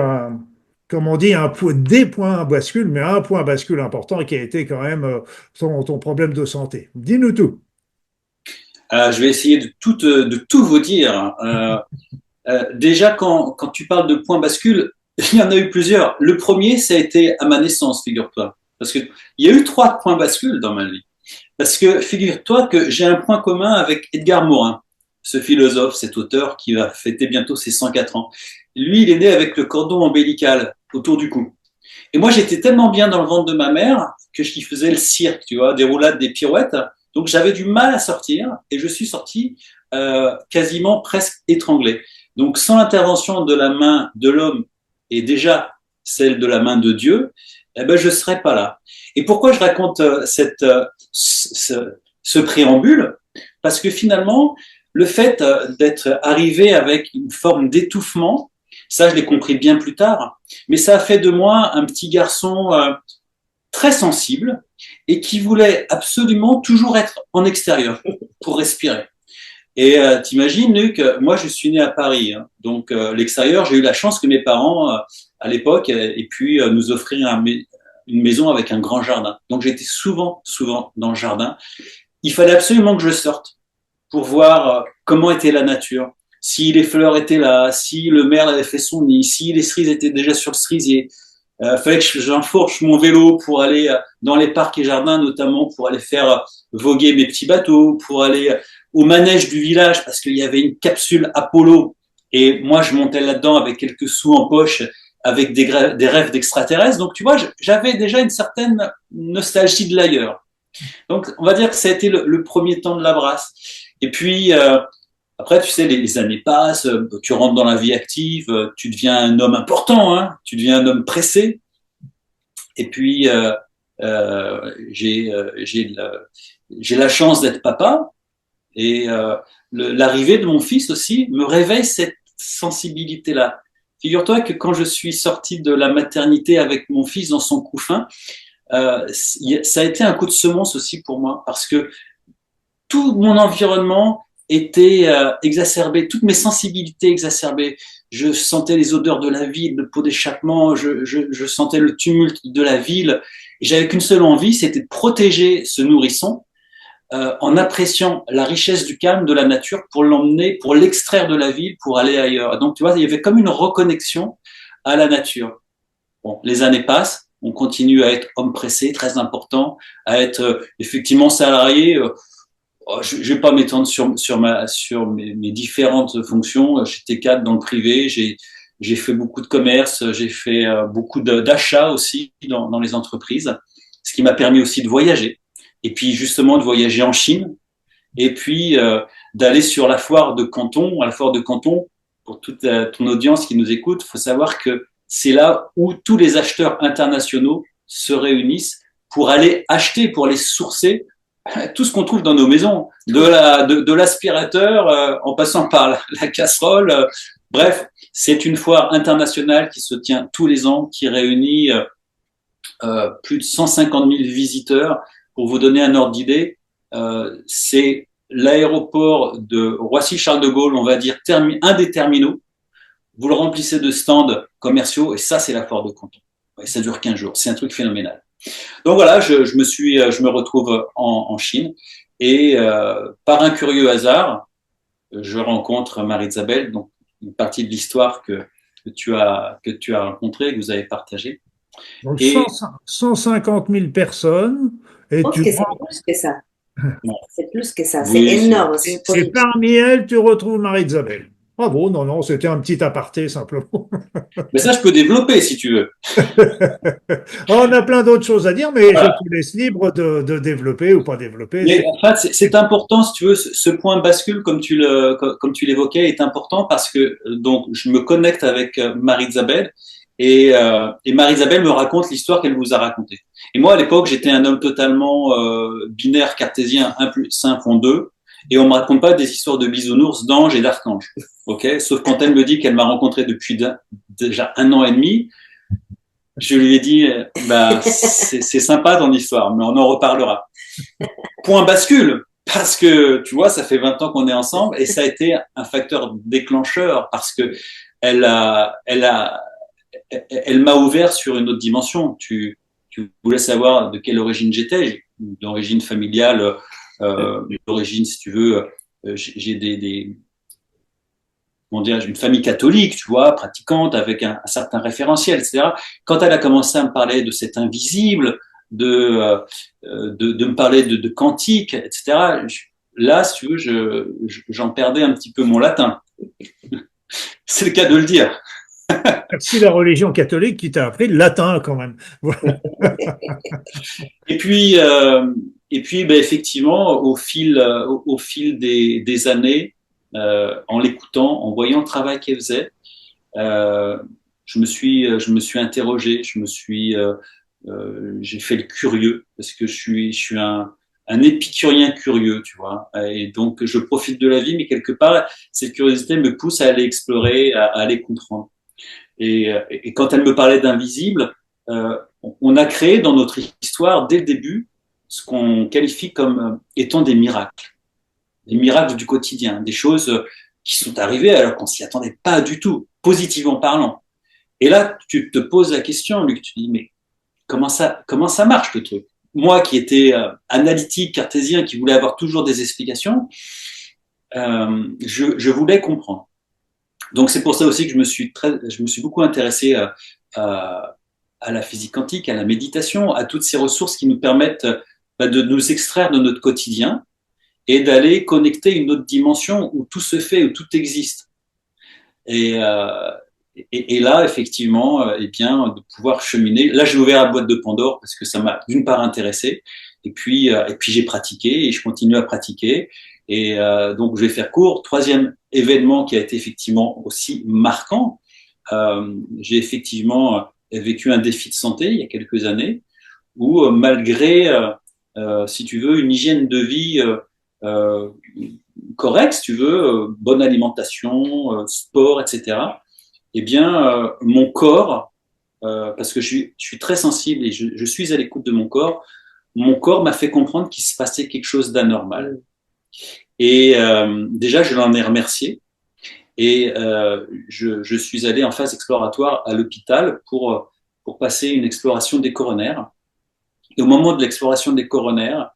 comme on dit, des points bascule, mais un point bascule important qui a été quand même ton problème de santé. Dis-nous tout. Je vais essayer de tout vous dire. Déjà, quand tu parles de point bascule, il y en a eu plusieurs. Le premier, ça a été à ma naissance, figure-toi. Parce que il y a eu 3 points bascules dans ma vie. Parce que figure-toi que j'ai un point commun avec Edgar Morin, ce philosophe, cet auteur qui va fêter bientôt ses 104 ans. Lui, il est né avec le cordon ombilical autour du cou. Et moi, j'étais tellement bien dans le ventre de ma mère que je faisais le cirque, tu vois, des roulades, des pirouettes. Donc, j'avais du mal à sortir et je suis sorti quasiment presque étranglé. Donc, sans l'intervention de la main de l'homme et déjà celle de la main de Dieu, eh ben, je ne serais pas là. Et pourquoi je raconte ce préambule? Parce que finalement, le fait d'être arrivé avec une forme d'étouffement, ça, je l'ai compris bien plus tard, mais ça a fait de moi un petit garçon très sensible et qui voulait absolument toujours être en extérieur pour respirer. Et t'imagines, Luc, moi je suis né à Paris, hein, donc l'extérieur, j'ai eu la chance que mes parents, à l'époque, aient pu nous offrir une maison avec un grand jardin. Donc j'étais souvent dans le jardin. Il fallait absolument que je sorte pour voir comment était la nature, si les fleurs étaient là, si le merle avait fait son nid, si les cerises étaient déjà sur le cerisier. Fallait que j'enfourche mon vélo pour aller dans les parcs et jardins, notamment pour aller faire voguer mes petits bateaux, pour aller au manège du village parce qu'il y avait une capsule Apollo et moi je montais là-dedans avec quelques sous en poche, avec des rêves d'extraterrestres. Donc tu vois, j'avais déjà une certaine nostalgie de l'ailleurs. Donc on va dire que ça a été le premier temps de la brasse. Et puis après, tu sais, les années passent, tu rentres dans la vie active, tu deviens un homme important, hein, tu deviens un homme pressé. Et puis, j'ai la chance d'être papa. Et l'arrivée de mon fils aussi me réveille cette sensibilité-là. Figure-toi que quand je suis sorti de la maternité avec mon fils dans son couffin, ça a été un coup de semonce aussi pour moi, parce que tout mon environnement était exacerbé, toutes mes sensibilités exacerbées. Je sentais les odeurs de la ville, le pot d'échappement, je sentais le tumulte de la ville. Et j'avais qu'une seule envie, c'était de protéger ce nourrisson en appréciant la richesse du calme de la nature pour l'emmener, pour l'extraire de la ville, pour aller ailleurs. Donc tu vois, il y avait comme une reconnexion à la nature. Bon, les années passent, on continue à être homme pressé, très important, à être effectivement salarié. Je ne vais pas m'étendre sur mes différentes fonctions. J'étais cadre dans le privé, j'ai fait beaucoup de commerce, j'ai fait beaucoup d'achats aussi dans les entreprises, ce qui m'a permis aussi de voyager. Et puis justement de voyager en Chine, et puis d'aller sur la foire de Canton. À la foire de Canton, pour toute ton audience qui nous écoute, il faut savoir que c'est là où tous les acheteurs internationaux se réunissent pour aller acheter, pour aller sourcer tout ce qu'on trouve dans nos maisons, de l'aspirateur en passant par la casserole. Bref, c'est une foire internationale qui se tient tous les ans, qui réunit plus de 150 000 visiteurs. Pour vous donner un ordre d'idée, c'est l'aéroport de Roissy-Charles de Gaulle, on va dire un des terminaux. Vous le remplissez de stands commerciaux et ça, c'est la foire de Canton. Et ça dure 15 jours. C'est un truc phénoménal. Donc voilà, je me retrouve en Chine et par un curieux hasard, je rencontre Marie-Isabelle, donc une partie de l'histoire que tu as rencontrée, que vous avez partagée. Donc Et 150 000 personnes, Je et pense tu que c'est plus que ça. bon, C'est plus que ça. C'est oui, énorme. C'est et parmi elles, tu retrouves Marie-Isabelle. Bravo, non, non, c'était un petit aparté simplement. mais ça je peux développer si tu veux. On a plein d'autres choses à dire, mais je Voilà. te laisse libre de développer ou pas développer. Mais en fait, c'est important, si tu veux, ce point bascule, comme tu l'évoquais, est important parce que donc je me connecte avec Marie-Isabelle et Marie-Isabelle me raconte l'histoire qu'elle vous a racontée. Et moi, à l'époque, j'étais un homme totalement binaire cartésien, 1 plus 1 font 2, et on me raconte pas des histoires de bisounours, d'anges et d'archanges. Ok, sauf quand elle me dit qu'elle m'a rencontré depuis déjà 1 an et demi. Je lui ai dit, bah, c'est sympa ton histoire, mais on en reparlera. Point bascule, parce que tu vois, ça fait 20 ans qu'on est ensemble et ça a été un facteur déclencheur parce que elle a, elle a, elle m'a ouvert sur une autre dimension. Tu voulais savoir de quelle origine j'étais, d'origine familiale, d'origine, si tu veux, j'ai comment dire, une famille catholique, tu vois, pratiquante, avec un certain référentiel, etc. Quand elle a commencé à me parler de cet invisible, de me parler de quantique, etc., là, si tu veux, j'en perdais un petit peu mon latin. C'est le cas de le dire. Merci la religion catholique qui t'a appris le latin quand même. Voilà. Et puis, ben, effectivement, au fil des années, en l'écoutant, en voyant le travail qu'elle faisait, je me suis interrogé, j'ai fait le curieux parce que je suis un épicurien curieux, tu vois. Et donc, je profite de la vie, mais quelque part, cette curiosité me pousse à aller explorer, à aller comprendre. Et quand elle me parlait d'invisible, on a créé dans notre histoire, dès le début, ce qu'on qualifie comme étant des miracles du quotidien, des choses qui sont arrivées alors qu'on s'y attendait pas du tout, positivement parlant. Et là, tu te poses la question, Luc, tu te dis, mais comment ça marche le truc? Moi qui étais analytique, cartésien, qui voulait avoir toujours des explications, je voulais comprendre. Donc c'est pour ça aussi que je me suis beaucoup intéressé à la physique quantique, à la méditation, à toutes ces ressources qui nous permettent de nous extraire de notre quotidien et d'aller connecter une autre dimension où tout se fait, où tout existe. Et, euh, et là, effectivement, eh bien, de pouvoir cheminer. Là, j'ai ouvert la boîte de Pandore parce que ça m'a d'une part intéressé, et puis j'ai pratiqué et je continue à pratiquer. Donc, je vais faire court. Troisième événement qui a été effectivement aussi marquant, j'ai effectivement vécu un défi de santé il y a quelques années où, malgré, si tu veux, une hygiène de vie euh, correcte, si tu veux, bonne alimentation, sport, etc., eh bien, mon corps, parce que je suis très sensible et je suis à l'écoute de mon corps m'a fait comprendre qu'il se passait quelque chose d'anormal. Et déjà, je l'en ai remercié. Et je suis allé en phase exploratoire à l'hôpital pour passer une exploration des coronaires. Et au moment de l'exploration des coronaires,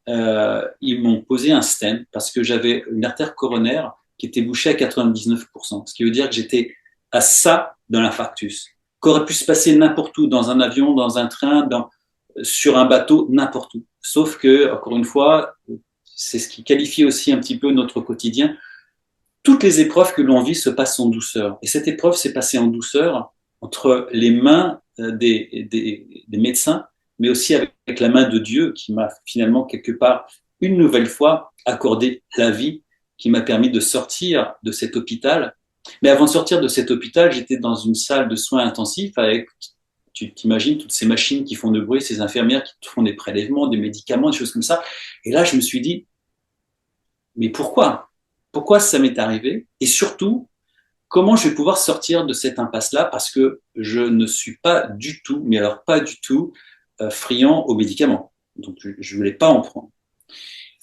ils m'ont posé un stent parce que j'avais une artère coronaire qui était bouchée à 99%, ce qui veut dire que j'étais à ça de l'infarctus, qu'aurait pu se passer n'importe où, dans un avion, dans un train, sur un bateau, n'importe où. Sauf que, encore une fois, c'est ce qui qualifie aussi un petit peu notre quotidien. Toutes les épreuves que l'on vit se passent en douceur. Et cette épreuve s'est passée en douceur entre les mains des médecins, mais aussi avec la main de Dieu qui m'a finalement quelque part une nouvelle fois accordé la vie, qui m'a permis de sortir de cet hôpital. Mais avant de sortir de cet hôpital, j'étais dans une salle de soins intensifs avec, tu t'imagines, toutes ces machines qui font de bruit, ces infirmières qui font des prélèvements, des médicaments, des choses comme ça. Et là, je me suis dit, mais pourquoi? Pourquoi ça m'est arrivé? Et surtout, comment je vais pouvoir sortir de cette impasse-là? Parce que je ne suis pas du tout, mais alors pas du tout, friand aux médicaments. Donc, je ne voulais pas en prendre.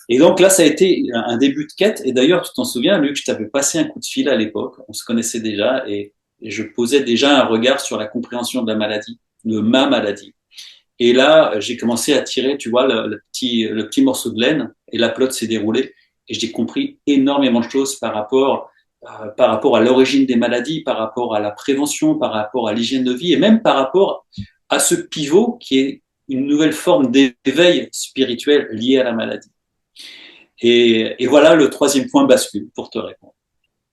Et donc là, ça a été un début de quête. Et d'ailleurs, tu t'en souviens, Luc, je t'avais passé un coup de fil à l'époque. On se connaissait déjà et je posais déjà un regard sur la compréhension de la maladie, de ma maladie. Et là, j'ai commencé à tirer, tu vois, le petit morceau de laine et la pelote s'est déroulée. Et j'ai compris énormément de choses par rapport à l'origine des maladies, par rapport à la prévention, par rapport à l'hygiène de vie et même par rapport à ce pivot qui est une nouvelle forme d'éveil spirituel lié à la maladie. Et voilà le troisième point bascule pour te répondre.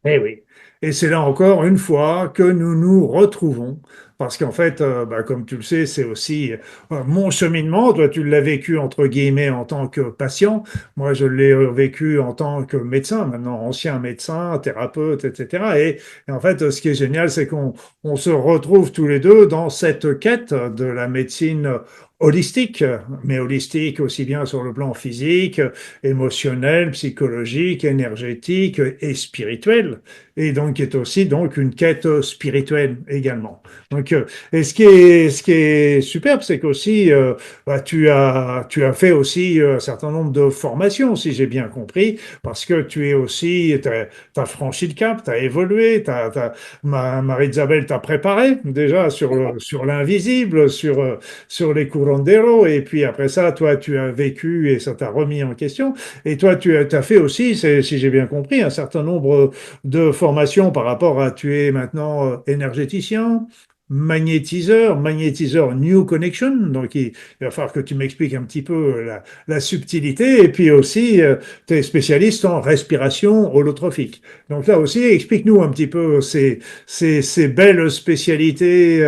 Eh oui. Et c'est là encore une fois que nous nous retrouvons, parce qu'en fait, comme tu le sais, c'est aussi mon cheminement. Toi, tu l'as vécu entre guillemets en tant que patient. Moi, je l'ai vécu en tant que médecin, maintenant ancien médecin, thérapeute, etc. Et en fait, ce qui est génial, c'est qu'on se retrouve tous les deux dans cette quête de la médecine holistique, mais holistique aussi bien sur le plan physique, émotionnel, psychologique, énergétique et spirituel, et donc qui est aussi donc une quête spirituelle également. Donc, et ce qui est superbe, c'est qu'aussi tu as fait aussi un certain nombre de formations, si j'ai bien compris, parce que tu es aussi, t'as franchi le cap, t'as évolué, Marie-Isabelle t'a préparé déjà sur l'invisible, sur les curanderos, et puis après ça, toi, tu as vécu et ça t'a remis en question. Et toi, tu as fait aussi, si j'ai bien compris, un certain nombre de formations par rapport à, tu es maintenant énergéticien, magnétiseur New Connection. Donc, il va falloir que tu m'expliques un petit peu la subtilité. Et puis aussi, tu es spécialiste en respiration holotrophique. Donc là aussi, explique-nous un petit peu ces belles spécialités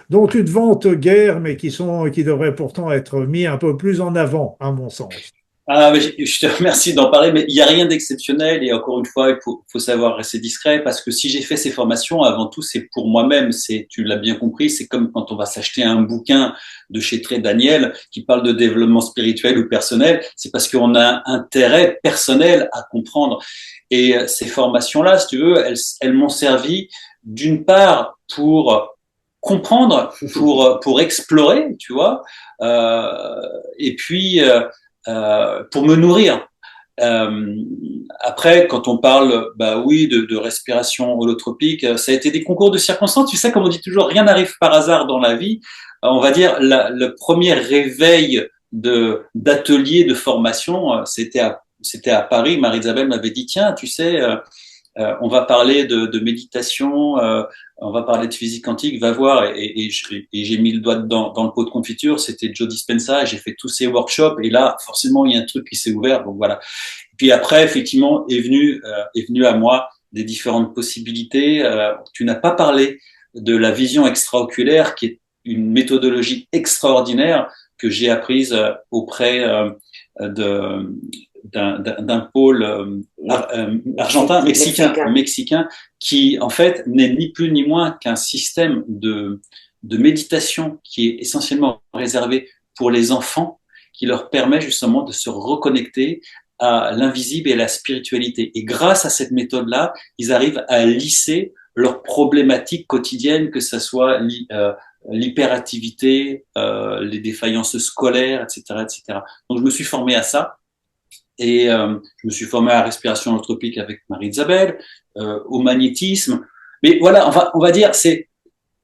dont tu te vantes guère, mais qui devraient pourtant être mis un peu plus en avant, à mon sens. Ah, mais je te remercie d'en parler, mais il n'y a rien d'exceptionnel et encore une fois, faut savoir rester discret parce que si j'ai fait ces formations, avant tout, c'est pour moi-même. Tu l'as bien compris, c'est comme quand on va s'acheter un bouquin de chez Tré Daniel qui parle de développement spirituel ou personnel, c'est parce qu'on a un intérêt personnel à comprendre. Et ces formations-là, si tu veux, elles m'ont servi d'une part pour comprendre, pour explorer, tu vois, et puis pour me nourrir. Euh, Après, quand on parle, bah oui, de respiration holotropique, ça a été des concours de circonstances. Tu sais, comme on dit toujours, rien n'arrive par hasard dans la vie. On va dire le premier réveil d'atelier de formation, c'était à Paris. Marie-Isabelle m'avait dit, tiens, tu sais, On va parler de méditation, on va parler de physique quantique, va voir, et j'ai mis le doigt dans le pot de confiture, c'était Joe Dispenza, et j'ai fait tous ces workshops, et là, forcément, il y a un truc qui s'est ouvert, donc voilà. Puis après, effectivement, est venu à moi des différentes possibilités. Tu n'as pas parlé de la vision extraoculaire, qui est une méthodologie extraordinaire que j'ai apprise auprès de d'un pôle argentin, mexicain, qui en fait n'est ni plus ni moins qu'un système de méditation qui est essentiellement réservé pour les enfants, qui leur permet justement de se reconnecter à l'invisible et à la spiritualité. Et grâce à cette méthode-là, ils arrivent à lisser leurs problématiques quotidiennes, que ce soit l'hyperactivité, les défaillances scolaires, etc., etc. Donc, je me suis formé à ça. Et je me suis formé à la respiration holotropique avec Marie-Isabelle, au magnétisme. Mais voilà, on va dire,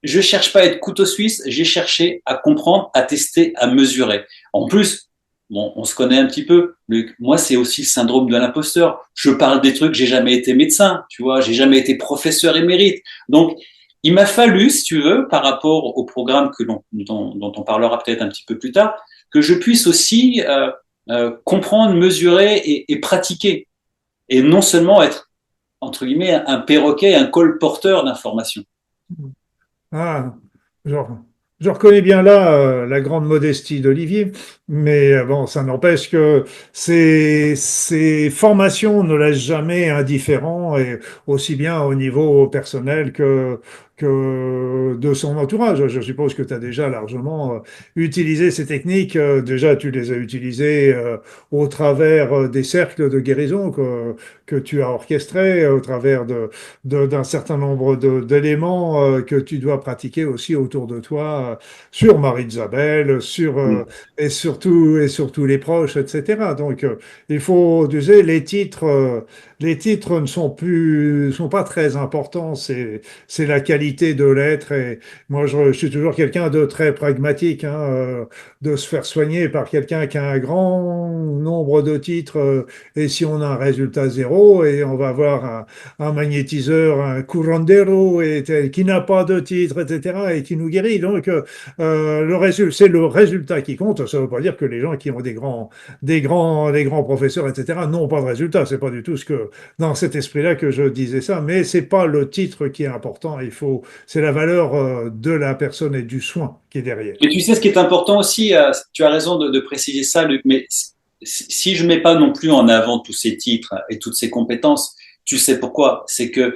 je cherche pas à être couteau suisse, j'ai cherché à comprendre, à tester, à mesurer. En plus, bon, on se connaît un petit peu. Luc. Moi, c'est aussi le syndrome de l'imposteur. Je parle des trucs, j'ai jamais été médecin, tu vois, j'ai jamais été professeur émérite. Donc, il m'a fallu, si tu veux, par rapport au programme dont on parlera peut-être un petit peu plus tard, que je puisse aussi comprendre, mesurer et pratiquer. Et non seulement être, entre guillemets, un perroquet, un colporteur d'informations. Ah, genre, je reconnais bien là la grande modestie d'Olivier, mais bon, ça n'empêche que ces formations ne laissent jamais indifférent, et aussi bien au niveau personnel que de son entourage. Je suppose que tu as déjà largement utilisé ces techniques. Déjà, tu les as utilisées au travers des cercles de guérison que tu as orchestrés, au travers d'un certain nombre d'éléments que tu dois pratiquer aussi autour de toi, sur Marie-Isabelle, et surtout les proches, etc. Donc, il faut, tu sais, les titres ne sont pas très importants. C'est la qualité de l'être. Et moi, je suis toujours quelqu'un de très pragmatique, hein, de se faire soigner par quelqu'un qui a un grand nombre de titres. Et si on a un résultat zéro, et on va avoir un magnétiseur, un curandero, qui n'a pas de titre, etc., et qui nous guérit. Donc, c'est le résultat qui compte. Ça ne veut pas dire que les gens qui ont des grands professeurs, etc., n'ont pas de résultat. C'est pas du tout dans cet esprit-là que je disais ça. Mais c'est pas le titre qui est important. C'est la valeur de la personne et du soin qui est derrière. Et tu sais, ce qui est important aussi, tu as raison de préciser ça, Luc, mais si je mets pas non plus en avant tous ces titres et toutes ces compétences, tu sais pourquoi? C'est que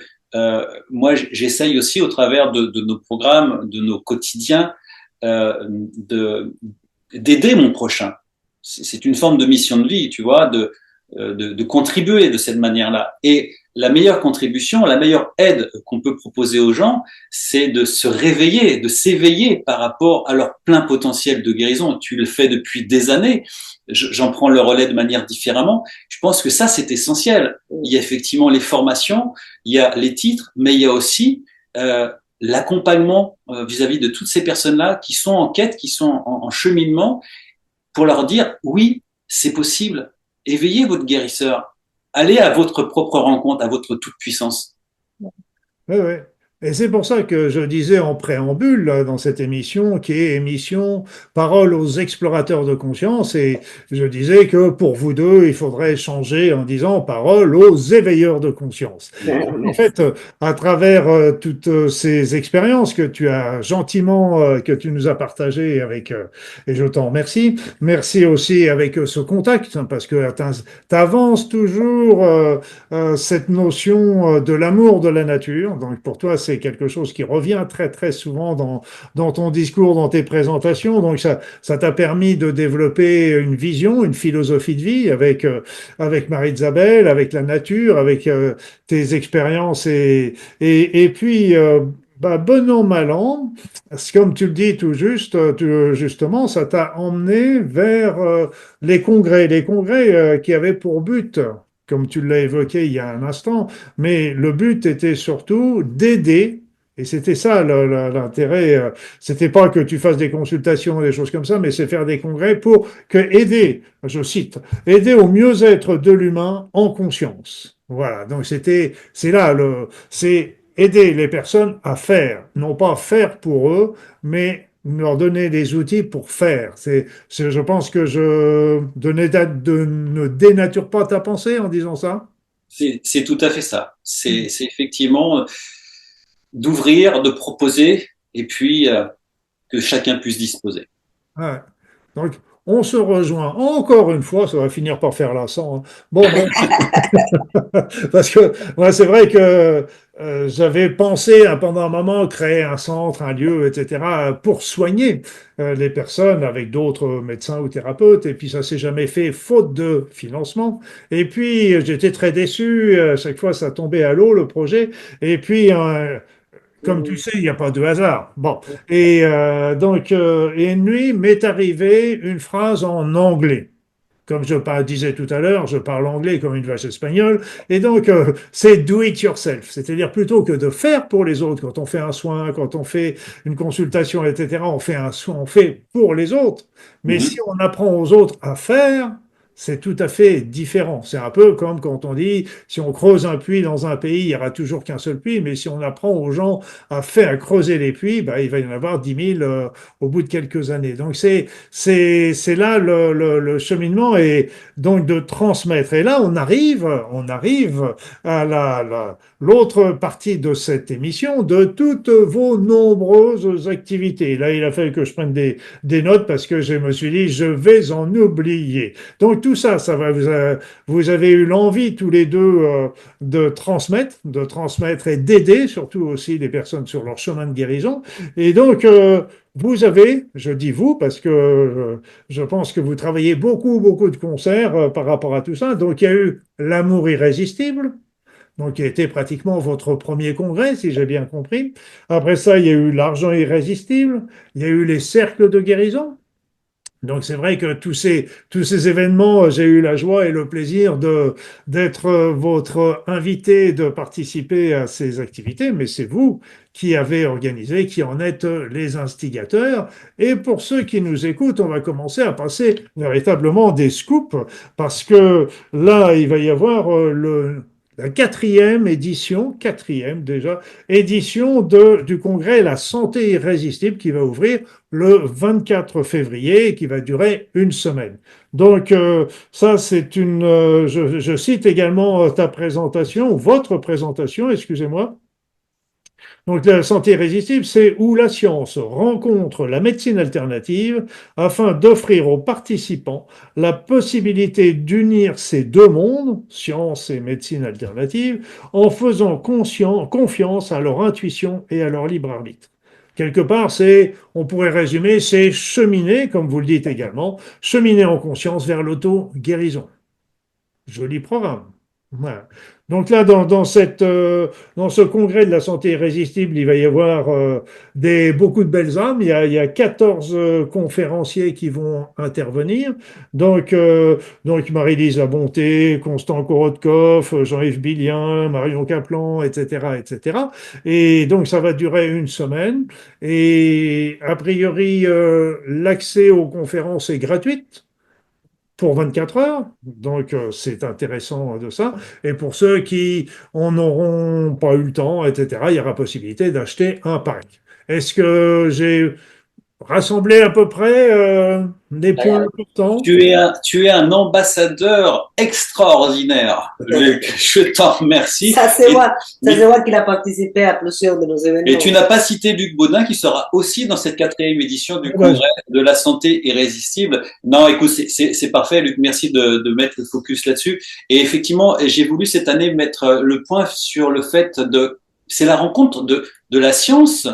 moi, j'essaye aussi au travers de nos programmes, de nos quotidiens, de d'aider mon prochain. C'est une forme de mission de vie, tu vois, de contribuer de cette manière-là. Et la meilleure contribution, la meilleure aide qu'on peut proposer aux gens, c'est de se réveiller, de s'éveiller par rapport à leur plein potentiel de guérison. Tu le fais depuis des années. J'en prends le relais de manière différemment. Je pense que ça, c'est essentiel. Il y a effectivement les formations, il y a les titres, mais il y a aussi l'accompagnement vis-à-vis de toutes ces personnes-là qui sont en quête, qui sont en cheminement, pour leur dire oui, c'est possible. Éveillez votre guérisseur. Allez à votre propre rencontre, à votre toute-puissance. Oui, oui. Et c'est pour ça que je disais en préambule là, dans cette émission, qui est émission Parole aux explorateurs de conscience, et je disais que pour vous deux, il faudrait changer en disant Parole aux éveilleurs de conscience. En fait, à travers toutes ces expériences que tu as gentiment, que tu nous as partagées et je t'en remercie. Merci aussi avec ce contact, hein, parce que tu avances toujours cette notion de l'amour de la nature. Donc pour toi, c'est quelque chose qui revient très très souvent dans ton discours, dans tes présentations. Donc ça t'a permis de développer une vision, une philosophie de vie avec Marie-Isabelle, avec la nature, avec tes expériences et puis bah, bon an, mal an, comme tu le dis tout juste, justement, ça t'a emmené vers les congrès qui avaient pour but, comme tu l'as évoqué il y a un instant, mais le but était surtout d'aider Et c'était ça l'intérêt. C'était pas que tu fasses des consultations, des choses comme ça, mais c'est faire des congrès pour que aider, je cite, aider au mieux-être de l'humain en conscience. Voilà. Donc c'est là c'est aider les personnes à faire, non pas faire pour eux, mais leur donner des outils pour faire. Je pense que ne dénature pas ta pensée en disant ça. C'est tout à fait ça. C'est effectivement d'ouvrir, de proposer, et puis que chacun puisse disposer. Ouais. Donc, on se rejoint encore une fois, ça va finir par faire lassant, hein. Bon, ben, parce que ouais, c'est vrai que j'avais pensé pendant un moment créer un centre, un lieu, etc., pour soigner les personnes avec d'autres médecins ou thérapeutes, et puis ça s'est jamais fait faute de financement. Et puis j'étais très déçu, à chaque fois ça tombait à l'eau le projet, et puis comme tu sais, il n'y a pas de hasard. Bon, et et une nuit m'est arrivée une phrase en anglais. Comme disais tout à l'heure, je parle anglais comme une vache espagnole, et donc c'est do it yourself, c'est-à-dire plutôt que de faire pour les autres, quand on fait un soin, quand on fait une consultation, etc., on fait un soin, on fait pour les autres. Mais si Mhm. on apprend aux autres à faire, c'est tout à fait différent. C'est un peu comme quand on dit, si on creuse un puits dans un pays, il n'y aura toujours qu'un seul puits, mais si on apprend aux gens à faire, à creuser les puits, bah, il va y en avoir 10 000 au bout de quelques années. Donc c'est là le cheminement et donc de transmettre. Et là, on arrive à l'autre partie de cette émission, de toutes vos nombreuses activités. Là, il a fallu que je prenne des notes parce que je me suis dit, je vais en oublier. Donc tout ça, vous avez eu l'envie tous les deux de transmettre et d'aider surtout aussi les personnes sur leur chemin de guérison. Et donc, vous avez, je dis vous, parce que je pense que vous travaillez beaucoup, beaucoup de concerts par rapport à tout ça. Donc, il y a eu L'amour irrésistible, donc qui a été pratiquement votre premier congrès, si j'ai bien compris. Après ça, il y a eu L'argent irrésistible, il y a eu les cercles de guérison. Donc c'est vrai que tous ces événements, j'ai eu la joie et le plaisir d'être votre invité, de participer à ces activités, mais c'est vous qui avez organisé, qui en êtes les instigateurs. Et pour ceux qui nous écoutent, on va commencer à passer véritablement des scoops, parce que là, il va y avoir la quatrième déjà, édition du congrès La santé irrésistible qui va ouvrir le 24 février et qui va durer une semaine. Donc ça, je cite également ta présentation, votre présentation, excusez-moi. Donc la santé irrésistible, c'est où la science rencontre la médecine alternative afin d'offrir aux participants la possibilité d'unir ces deux mondes, science et médecine alternative, en faisant confiance à leur intuition et à leur libre arbitre. Quelque part, on pourrait résumer, c'est cheminer, comme vous le dites également, cheminer en conscience vers l'auto-guérison. Joli programme. Voilà. Donc là, dans ce congrès de la santé irrésistible, il va y avoir beaucoup de belles âmes. Il y a 14 conférenciers qui vont intervenir. Donc Marie-Lise Labonté, Constant Korotkov, Jean-Yves Billien, Marion Kaplan, etc., etc. Et donc ça va durer une semaine. Et a priori, l'accès aux conférences est gratuit pour 24 heures. Donc, c'est intéressant de ça. Et pour ceux qui en auront pas eu le temps, etc., il y aura possibilité d'acheter un pack. Est-ce que j'ai rassemblé à peu près des points importants? Tu es un ambassadeur extraordinaire, Luc. Je t'en remercie. Ça se Et, voit, ça se mais- voit qu'il a participé à plusieurs de nos et tu événements. n'as pas cité Luc Baudin qui sera aussi dans cette quatrième édition du Ouais, congrès de la santé irrésistible. Non, écoute, c'est parfait, Luc. Merci de mettre le focus là-dessus. Et effectivement, j'ai voulu cette année mettre le point sur le fait c'est la rencontre de la science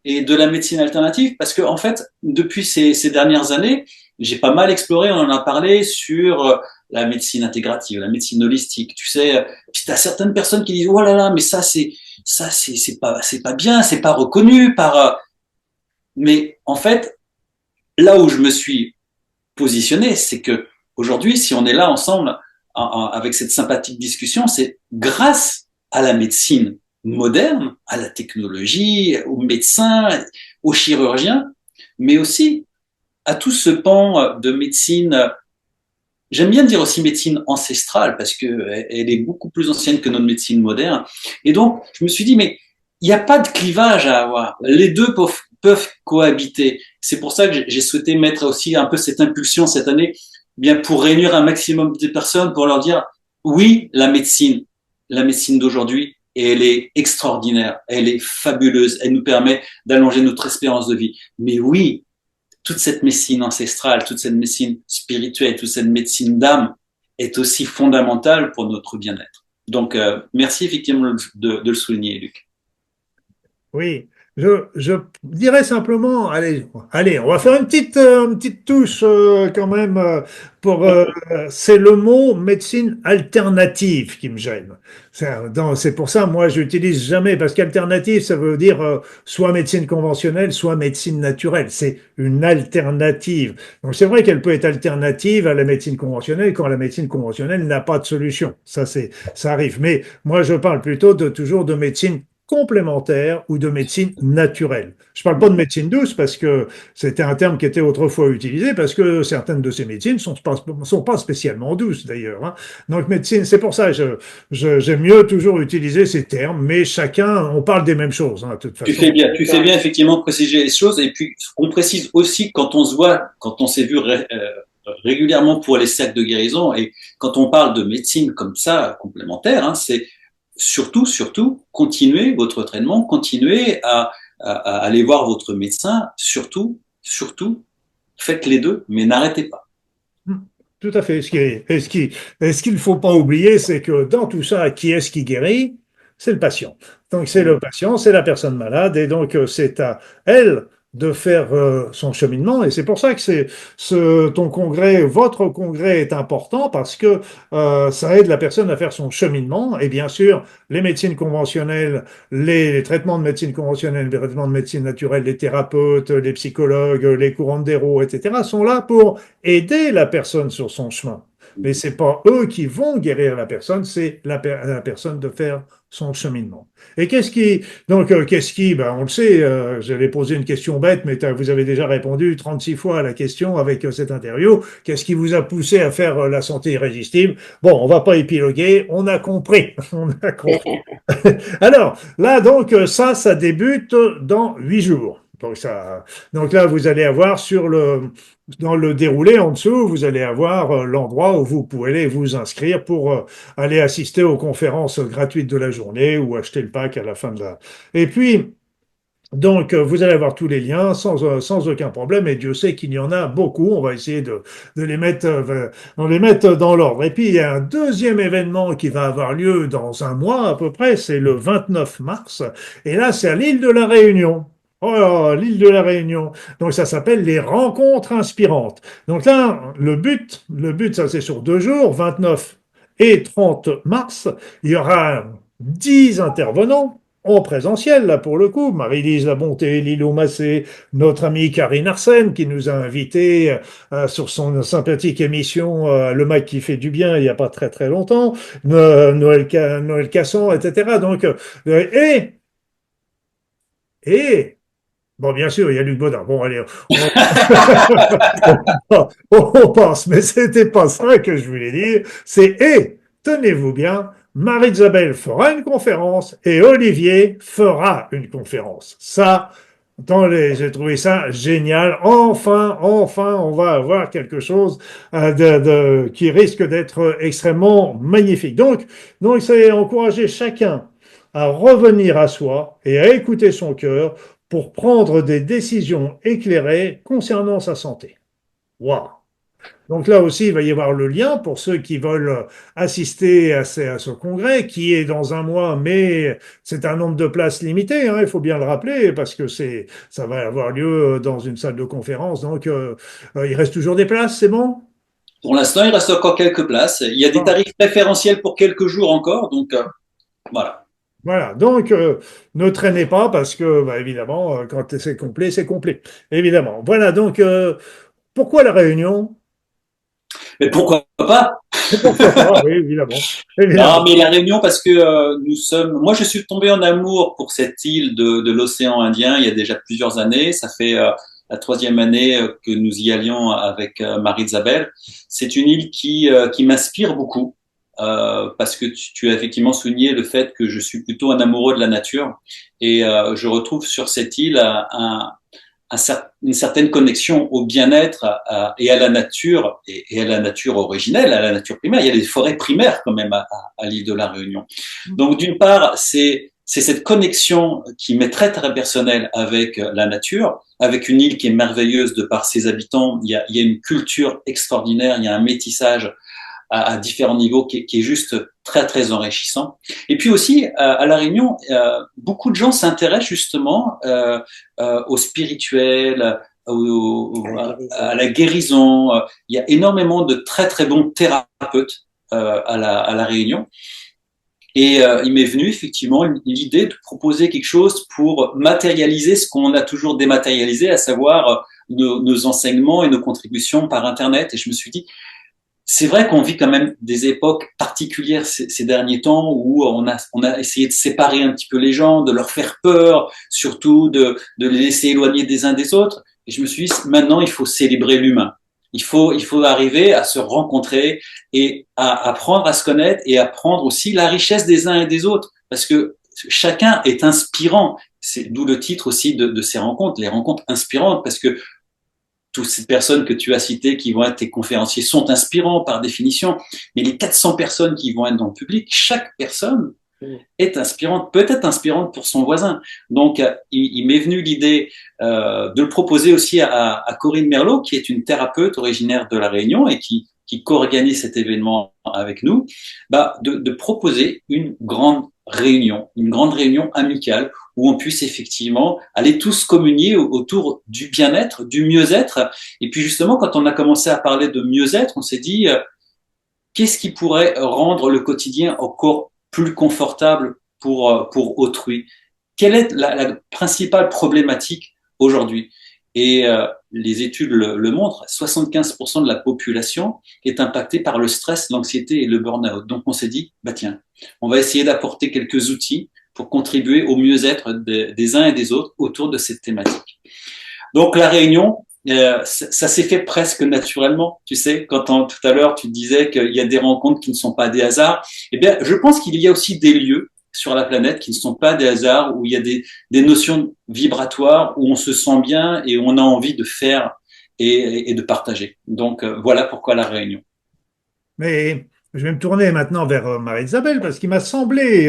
et de la médecine alternative parce que en fait, depuis ces dernières années, j'ai pas mal exploré, on en a parlé sur la médecine intégrative, la médecine holistique. Tu sais, puis t'as certaines personnes qui disent oh là là, mais c'est pas bien, c'est pas reconnu par. Mais en fait, là où je me suis positionné, c'est que aujourd'hui, si on est là ensemble avec cette sympathique discussion, c'est grâce à la médecine moderne, à la technologie, aux médecins, aux chirurgiens, mais aussi à tout ce pan de médecine. J'aime bien dire aussi médecine ancestrale parce que elle est beaucoup plus ancienne que notre médecine moderne. Et donc, je me suis dit, mais il n'y a pas de clivage à avoir. Les deux peuvent cohabiter. C'est pour ça que j'ai souhaité mettre aussi un peu cette impulsion cette année, bien pour réunir un maximum de personnes, pour leur dire, oui, la médecine d'aujourd'hui, elle est extraordinaire, elle est fabuleuse, elle nous permet d'allonger notre espérance de vie. Mais oui, toute cette médecine ancestrale, toute cette médecine spirituelle, toute cette médecine d'âme est aussi fondamentale pour notre bien-être. Donc, merci effectivement de le souligner, Luc. Oui, je dirais simplement, allez, on va faire une petite touche quand même pour. C'est le mot médecine alternative qui me gêne. C'est pour ça, moi, j'utilise jamais parce qu'alternative, ça veut dire soit médecine conventionnelle, soit médecine naturelle. C'est une alternative. Donc c'est vrai qu'elle peut être alternative à la médecine conventionnelle quand la médecine conventionnelle n'a pas de solution. Ça arrive. Mais moi, je parle plutôt toujours de médecine complémentaire ou de médecine naturelle. Je ne parle pas de médecine douce parce que c'était un terme qui était autrefois utilisé parce que certaines de ces médecines sont pas spécialement douces d'ailleurs. Hein. Donc médecine, c'est pour ça j'aime mieux toujours utiliser ces termes, mais chacun, on parle des mêmes choses hein, de toute façon. Tu fais bien effectivement préciser les choses et puis on précise aussi quand on se voit, quand on s'est vu régulièrement pour les cercles de guérison et quand on parle de médecine comme ça complémentaire, hein, c'est surtout, continuez votre traitement, continuez à aller voir votre médecin, surtout, faites les deux, mais n'arrêtez pas. Tout à fait. Ce qu'il ne faut pas oublier, c'est que dans tout ça, qui est-ce qui guérit? C'est le patient. Donc c'est le patient, c'est la personne malade, et donc c'est à elle de faire son cheminement. Et c'est pour ça que ton congrès, votre congrès est important parce que ça aide la personne à faire son cheminement. Et bien sûr, les médecines conventionnelles, les traitements de médecine conventionnelle, les traitements de médecine naturelle, les thérapeutes, les psychologues, les courants d'Hérault, etc., sont là pour aider la personne sur son chemin. Mais c'est pas eux qui vont guérir la personne, c'est la personne de faire son cheminement. Et ben, on le sait, j'avais posé une question bête, mais vous avez déjà répondu 36 fois à la question avec cette interview. Qu'est-ce qui vous a poussé à faire la santé irrésistible? Bon, on va pas épiloguer, on a compris. On a compris. Alors, là, donc, ça débute dans 8 jours. Donc là, vous allez avoir dans le déroulé en dessous, vous allez avoir l'endroit où vous pouvez aller vous inscrire pour aller assister aux conférences gratuites de la journée ou acheter le pack à la fin de la. Et puis, donc, vous allez avoir tous les liens sans aucun problème, et Dieu sait qu'il y en a beaucoup. On va essayer de les mettre dans l'ordre. Et puis, il y a un deuxième événement qui va avoir lieu dans un mois à peu près, c'est le 29 mars, et là, c'est à l'île de la Réunion. Oh là, l'île de la Réunion. Donc, ça s'appelle les rencontres inspirantes. Donc là, le but, ça c'est sur 2 jours, 29 et 30 mars. Il y aura 10 intervenants en présentiel, là, pour le coup. Marie-Lise Labonté, Lilo Massé, notre amie Karine Arsène, qui nous a invités sur son sympathique émission Le Mac qui fait du bien, il n'y a pas très très longtemps, Noël Casson, etc. Donc, et bon, bien sûr, il y a Luc Baudin. Bon, allez, on passe, mais c'était pas ça que je voulais dire. Tenez-vous bien, Marie-Isabelle fera une conférence et Olivier fera une conférence. J'ai trouvé ça génial. Enfin, on va avoir quelque chose qui risque d'être extrêmement magnifique. Donc, c'est encourager chacun à revenir à soi et à écouter son cœur pour prendre des décisions éclairées concernant sa santé. Waouh! Donc là aussi, il va y avoir le lien pour ceux qui veulent assister à ce congrès, qui est dans un mois, mais c'est un nombre de places limité, hein, il faut bien le rappeler, parce que ça va avoir lieu dans une salle de conférence. Donc, il reste toujours des places, c'est bon? Pour l'instant, il reste encore quelques places. Il y a des tarifs préférentiels pour quelques jours encore, donc voilà. Voilà, donc ne traînez pas parce que, bah, évidemment, quand c'est complet, c'est complet. Évidemment. Voilà, donc pourquoi la réunion? Mais pourquoi pas? Pourquoi pas, oui, évidemment. Non, Évidemment. mais la Réunion, parce que moi, je suis tombé en amour pour cette île de l'océan Indien il y a déjà plusieurs années. Ça fait la troisième année que nous y allions avec Marie-Isabelle. C'est une île qui m'inspire beaucoup. Parce que tu as effectivement souligné le fait que je suis plutôt un amoureux de la nature et je retrouve sur cette île une certaine connexion au bien-être et à la nature et à la nature originelle, à la nature primaire. Il y a des forêts primaires quand même à l'île de la Réunion. Donc d'une part, c'est cette connexion qui m'est très très personnelle avec la nature, avec une île qui est merveilleuse de par ses habitants. Il y a une culture extraordinaire, il y a un métissage à différents niveaux qui est juste très très enrichissant. Et puis aussi à La Réunion, beaucoup de gens s'intéressent justement au spirituel, à la guérison. Il y a énormément de très très bons thérapeutes à la Réunion. Et il m'est venu effectivement l'idée de proposer quelque chose pour matérialiser ce qu'on a toujours dématérialisé, à savoir nos enseignements et nos contributions par Internet. Et je me suis dit, c'est vrai qu'on vit quand même des époques particulières ces derniers temps où on a essayé de séparer un petit peu les gens, de leur faire peur, surtout de les laisser éloigner des uns des autres. Et je me suis dit, maintenant, il faut célébrer l'humain. Il faut arriver à se rencontrer et à apprendre à se connaître et apprendre aussi la richesse des uns et des autres. Parce que chacun est inspirant. C'est d'où le titre aussi de ces rencontres, les rencontres inspirantes, parce que toutes ces personnes que tu as citées qui vont être tes conférenciers sont inspirants par définition, mais les 400 personnes qui vont être dans le public, chaque personne est inspirante, peut être inspirante pour son voisin. Donc, il m'est venu l'idée de le proposer aussi à Corinne Merlot, qui est une thérapeute originaire de La Réunion et qui co-organise cet événement avec nous, de proposer une grande réunion amicale où on puisse effectivement aller tous communier autour du bien-être, du mieux-être. Et puis justement, quand on a commencé à parler de mieux-être, on s'est dit, qu'est-ce qui pourrait rendre le quotidien encore plus confortable pour autrui? Quelle est la principale problématique aujourd'hui? Et les études le montrent, 75% de la population est impactée par le stress, l'anxiété et le burn-out. Donc on s'est dit, tiens, on va essayer d'apporter quelques outils pour contribuer au mieux-être des uns et des autres autour de cette thématique. Donc la réunion, ça s'est fait presque naturellement. Tu sais, quand tout à l'heure tu disais qu'il y a des rencontres qui ne sont pas des hasards, eh bien, je pense qu'il y a aussi des lieux sur la planète qui ne sont pas des hasards, où il y a des notions vibratoires, où on se sent bien et où on a envie de faire et de partager. Donc voilà pourquoi la réunion. Mais je vais me tourner maintenant vers Marie-Isabelle parce qu'il m'a semblé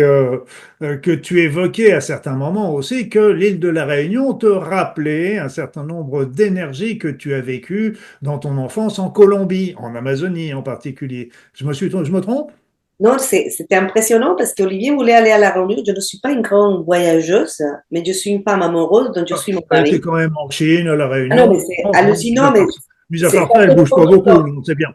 que tu évoquais à certains moments aussi que l'île de la Réunion te rappelait un certain nombre d'énergies que tu as vécues dans ton enfance en Colombie, en Amazonie en particulier. Je me trompe? Non, c'était impressionnant parce qu'Olivier voulait aller à la Réunion. Je ne suis pas une grande voyageuse, mais je suis une femme amoureuse, donc je suis mon Tu as été mari. quand même en Chine, à la Ah non, Réunion. mais c'est Bon, bon, hallucinant, mais mis à c'est part ça, elle bouge pas beaucoup, exactement. on sait bien.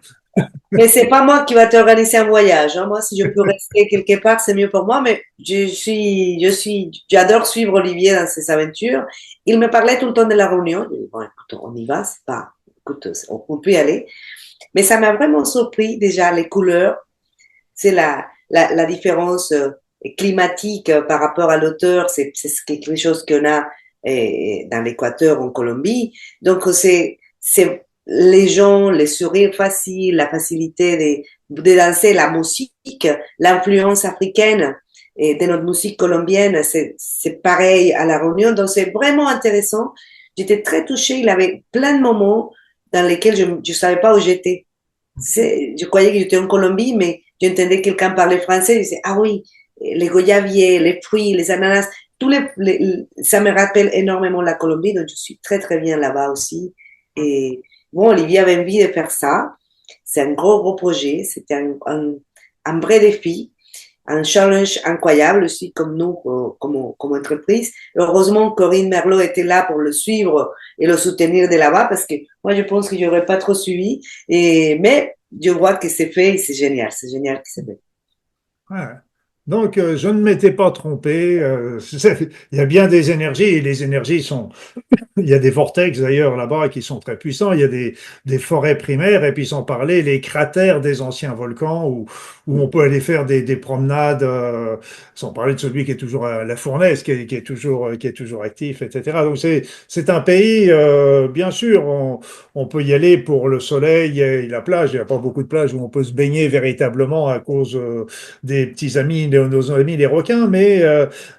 Mais c'est pas moi qui va t'organiser un voyage, hein. Moi, si je peux rester quelque part, c'est mieux pour moi. Mais j'adore suivre Olivier dans ses aventures. Il me parlait tout le temps de la Réunion. Je dis, bon, écoute, on y va, c'est pas, écoute, on peut y aller. Mais ça m'a vraiment surpris déjà les couleurs. C'est la différence climatique par rapport à l'auteur. C'est quelque chose qu'on a dans l'Équateur, en Colombie. Donc, c'est les gens, les sourires faciles, la facilité de danser, la musique, l'influence africaine et de notre musique colombienne, c'est pareil à La Réunion. Donc, c'est vraiment intéressant. J'étais très touchée. Il avait plein de moments dans lesquels je ne savais pas où j'étais. Je croyais que j'étais en Colombie, mais j'entendais quelqu'un parler français. Je disais, ah oui, les goyaviers, les fruits, les ananas, ça me rappelle énormément la Colombie. Donc, je suis très, très bien là-bas aussi. Et bon, Olivier avait envie de faire ça. C'est un gros, gros projet. C'était un vrai défi, un challenge incroyable aussi, comme nous, comme entreprise. Heureusement, Corinne Merlot était là pour le suivre et le soutenir de là-bas, parce que moi, je pense que je n'aurais pas trop suivi. Mais je vois que c'est fait et c'est génial. C'est génial que c'est fait. Ouais. Donc, je ne m'étais pas trompé. Il y a bien des énergies et les énergies sont Il y a des vortex d'ailleurs là-bas qui sont très puissants. Il y a des forêts primaires et puis sans parler les cratères des anciens volcans où on peut aller faire des promenades, sans parler de celui qui est toujours à la fournaise, qui est toujours actif, etc. Donc c'est un pays, bien sûr, on peut y aller pour le soleil et la plage. Il n'y a pas beaucoup de plages où on peut se baigner véritablement à cause des petits amis, de nos amis les requins, mais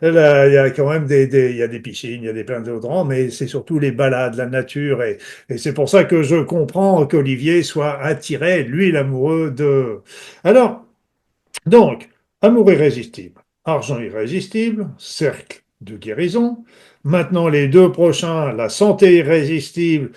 là, il y a quand même il y a des piscines, il y a des plein d'autres, mais c'est surtout les balades, la nature, et c'est pour ça que je comprends qu'Olivier soit attiré, lui, l'amoureux de. Alors, donc, amour irrésistible, argent irrésistible, cercle de guérison. Maintenant, les deux prochains, la santé irrésistible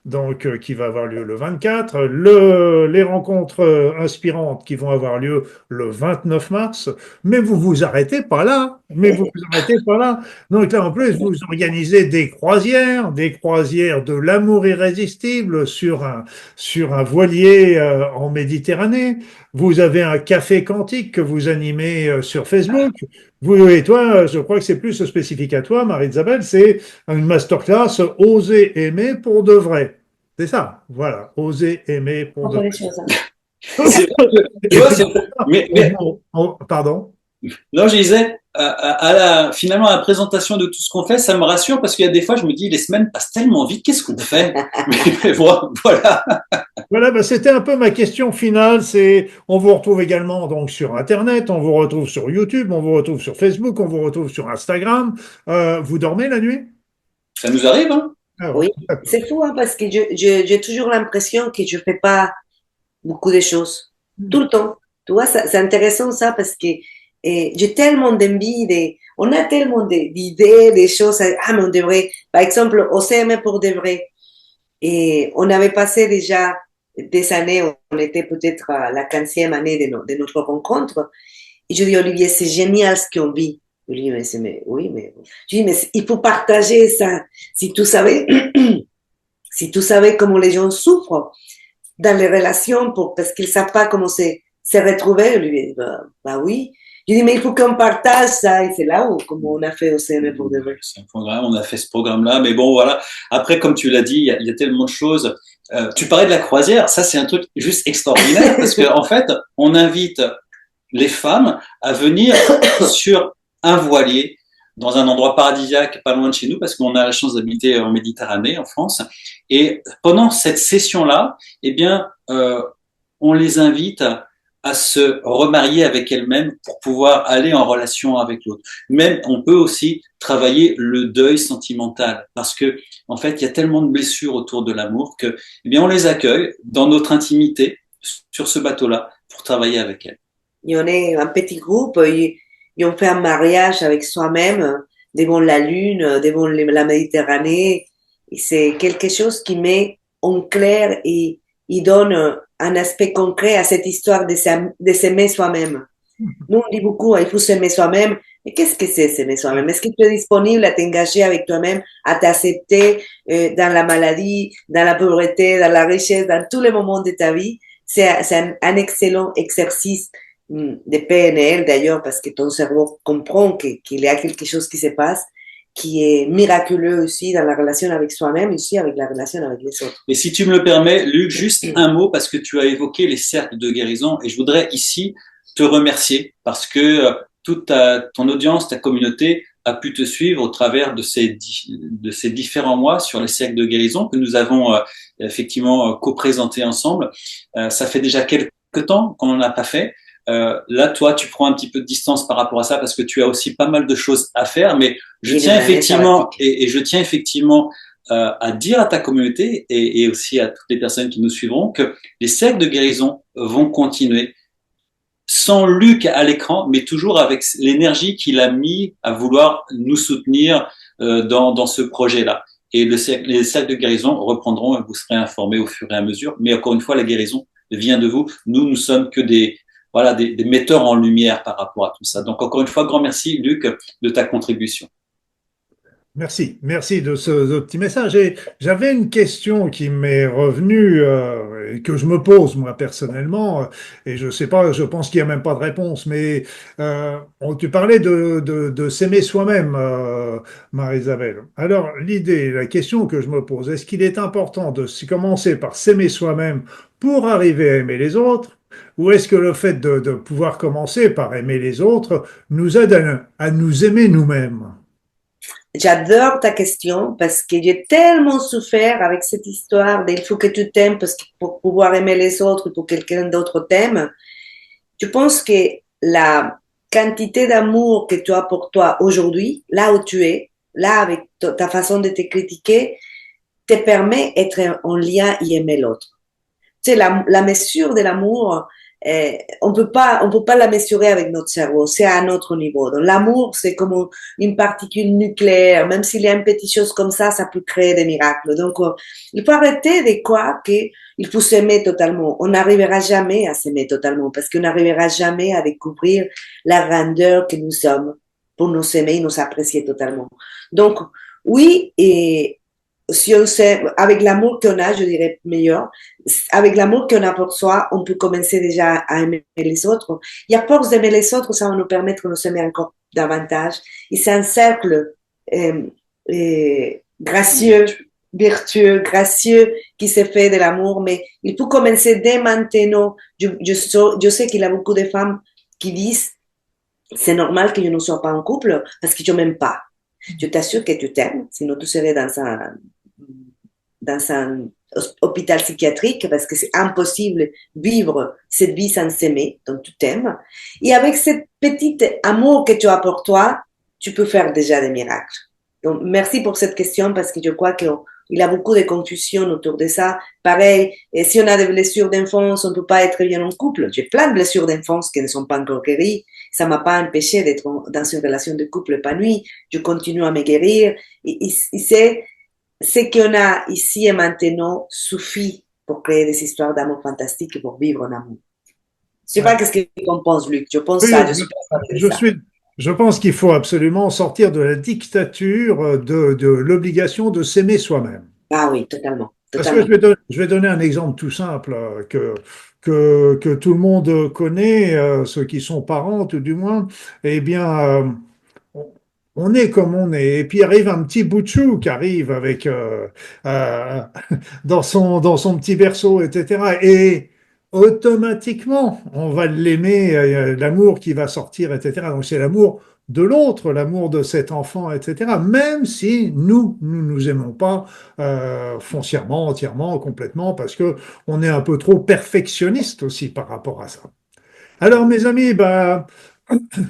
donc qui va avoir lieu le 24, les rencontres inspirantes qui vont avoir lieu le 29 mars, mais vous vous arrêtez pas là, mais vous vous arrêtez pas là. Donc là, en plus, vous organisez des croisières de l'amour irrésistible sur un voilier en Méditerranée. Vous avez un café quantique que vous animez sur Facebook. Vous et toi, je crois que c'est plus spécifique à toi, Marie-Isabelle, c'est une masterclass Oser aimer pour de vrai. C'est ça, voilà, oser aimer pour de Beaucoup de vrai. choses. C'est vrai que, tu Et vois, puis, pour ça, mais pardon. non, je disais, finalement, à la présentation de tout ce qu'on fait, ça me rassure parce qu'il y a des fois, je me dis, les semaines passent tellement vite, qu'est-ce qu'on fait? Mais voilà. Voilà, bah, c'était un peu ma question finale. C'est, on vous retrouve également donc sur Internet, on vous retrouve sur YouTube, on vous retrouve sur Facebook, on vous retrouve sur Instagram. Vous dormez la nuit? Ça nous arrive, hein? Ah ouais, Oui, d'accord. c'est fou hein, parce que j'ai toujours l'impression que je fais pas beaucoup de choses tout le temps. Tu vois, c'est intéressant ça parce que j'ai tellement d'envie, on a tellement d'idées, des choses. Ah, mais on devrait, par exemple, au CM pour de vrai. Et on avait passé déjà des années, on était peut-être à la 15e année de notre rencontre. Et je dis, Olivier, c'est génial ce qu'on vit. Olivier me dit, mais oui, mais je dis, mais il faut partager ça. Si tu savais, si tu savais comment les gens souffrent dans les relations parce qu'ils ne savent pas comment se retrouver, je lui ai dit, bah oui. Je dis, mais il faut qu'on partage ça. Et c'est là où, comme on a fait au CM pour de vrai. C'est un programme, on a fait ce programme-là, mais bon, voilà. Après, comme tu l'as dit, il y a tellement de choses. Tu parlais de la croisière, ça c'est un truc juste extraordinaire parce qu'en fait, on invite les femmes à venir sur un voilier dans un endroit paradisiaque pas loin de chez nous parce qu'on a la chance d'habiter en Méditerranée, en France. Et pendant cette session-là, eh bien, on les invite à se remarier avec elles-mêmes pour pouvoir aller en relation avec l'autre. Même, on peut aussi travailler le deuil sentimental parce que, en fait, il y a tellement de blessures autour de l'amour que, eh bien, on les accueille dans notre intimité sur ce bateau-là pour travailler avec elles. Et on est un petit groupe, et on fait un mariage avec soi-même devant la lune, devant la Méditerranée. Et c'est quelque chose qui met en clair et il donne un aspect concret à cette histoire de s'aimer soi-même. Nous, on dit beaucoup, il faut s'aimer soi-même. Mais qu'est-ce que c'est s'aimer soi-même? Est-ce que tu es disponible à t'engager avec toi-même, à t'accepter dans la maladie, dans la pauvreté, dans la richesse, dans tous les moments de ta vie? C'est un excellent exercice de PNL d'ailleurs, parce que ton cerveau comprend qu'il y a quelque chose qui se passe, qui est miraculeux aussi dans la relation avec soi-même, aussi avec la relation avec les autres. Et si tu me le permets, Luc, juste un mot parce que tu as évoqué les cercles de guérison et je voudrais ici te remercier parce que toute ton audience, ta communauté a pu te suivre au travers de ces différents mois sur les cercles de guérison que nous avons effectivement co-présentés ensemble. Ça fait déjà quelques temps qu'on n'en a pas fait. Là, toi, tu prends un petit peu de distance par rapport à ça parce que tu as aussi pas mal de choses à faire, mais je tiens effectivement et je tiens effectivement à dire à ta communauté et aussi à toutes les personnes qui nous suivront que les cercles de guérison vont continuer sans Luc à l'écran, mais toujours avec l'énergie qu'il a mis à vouloir nous soutenir dans ce projet-là. Et les cercles de guérison reprendront et vous serez informés au fur et à mesure. Mais encore une fois, la guérison vient de vous. Nous sommes que des metteurs en lumière par rapport à tout ça. Donc encore une fois, grand merci Luc de ta contribution. Merci de ce petit message. Et j'avais une question qui m'est revenue et que je me pose moi personnellement, et je sais pas, je pense qu'il n'y a même pas de réponse, mais tu parlais de s'aimer soi-même, Marie-Isabelle. Alors l'idée, la question que je me pose, est-ce qu'il est important de commencer par s'aimer soi-même pour arriver à aimer les autres, ou est-ce que le fait de pouvoir commencer par aimer les autres nous aide à nous aimer nous-mêmes? J'adore ta question parce que j'ai tellement souffert avec cette histoire d'il faut que tu t'aimes parce que pour pouvoir aimer les autres, il faut que quelqu'un d'autre t'aime. Je pense que la quantité d'amour que tu as pour toi aujourd'hui, là où tu es, là avec ta façon de te critiquer, te permet d'être en lien et aimer l'autre. Tu sais, la mesure de l'amour, on peut pas la mesurer avec notre cerveau, c'est à un autre niveau. Donc, l'amour, c'est comme une particule nucléaire, même s'il y a une petite chose comme ça peut créer des miracles. Donc, il faut arrêter de croire qu'il faut s'aimer totalement. On n'arrivera jamais à s'aimer totalement parce qu'on n'arrivera jamais à découvrir la grandeur que nous sommes pour nous aimer et nous apprécier totalement. Donc, oui, et si on sait, avec l'amour qu'on a, je dirais meilleur, avec l'amour qu'on a pour soi, on peut commencer déjà à aimer les autres. Et à force d'aimer les autres, ça va nous permettre de nous aimer encore davantage. Et c'est un cercle gracieux, vertueux, gracieux qui se fait de l'amour. Mais il faut commencer dès maintenant. Je sais qu'il y a beaucoup de femmes qui disent c'est normal que je ne sois pas en couple parce que je ne m'aime pas. Je t'assure que tu t'aimes, sinon tu serais dans un hôpital psychiatrique parce que c'est impossible vivre cette vie sans s'aimer, donc tu t'aimes. Et avec cette petite amour que tu as pour toi, tu peux faire déjà des miracles. Donc, merci pour cette question parce que je crois qu'il y a beaucoup de confusion autour de ça. Pareil, et si on a des blessures d'enfance, on ne peut pas être bien en couple. J'ai plein de blessures d'enfance qui ne sont pas encore guéries. Ça ne m'a pas empêché d'être dans une relation de couple épanouie. Je continue à me guérir. Et c'est ce qu'on a ici et maintenant suffit pour créer des histoires d'amour fantastiques et pour vivre en amour. Je ne sais pas Ouais. qu'est-ce que tu en penses, Luc. Je pense Oui, ça, je suis persuadée de je ça. suis, je pense qu'il faut absolument sortir de la dictature de l'obligation de s'aimer soi-même. Ah oui, totalement, Parce que totalement. je vais donner un exemple tout simple que tout le monde connaît, ceux qui sont parents tout du moins. Eh bien, on on est comme on est. Et puis arrive un petit bout de chou qui arrive avec euh, dans son petit berceau, etc. Et automatiquement, on va l'aimer, l'amour qui va sortir, etc. Donc c'est l'amour de l'autre, l'amour de cet enfant, etc. Même si nous nous aimons pas foncièrement, entièrement, complètement, parce que on est un peu trop perfectionniste aussi par rapport à ça. Alors, mes amis, bah,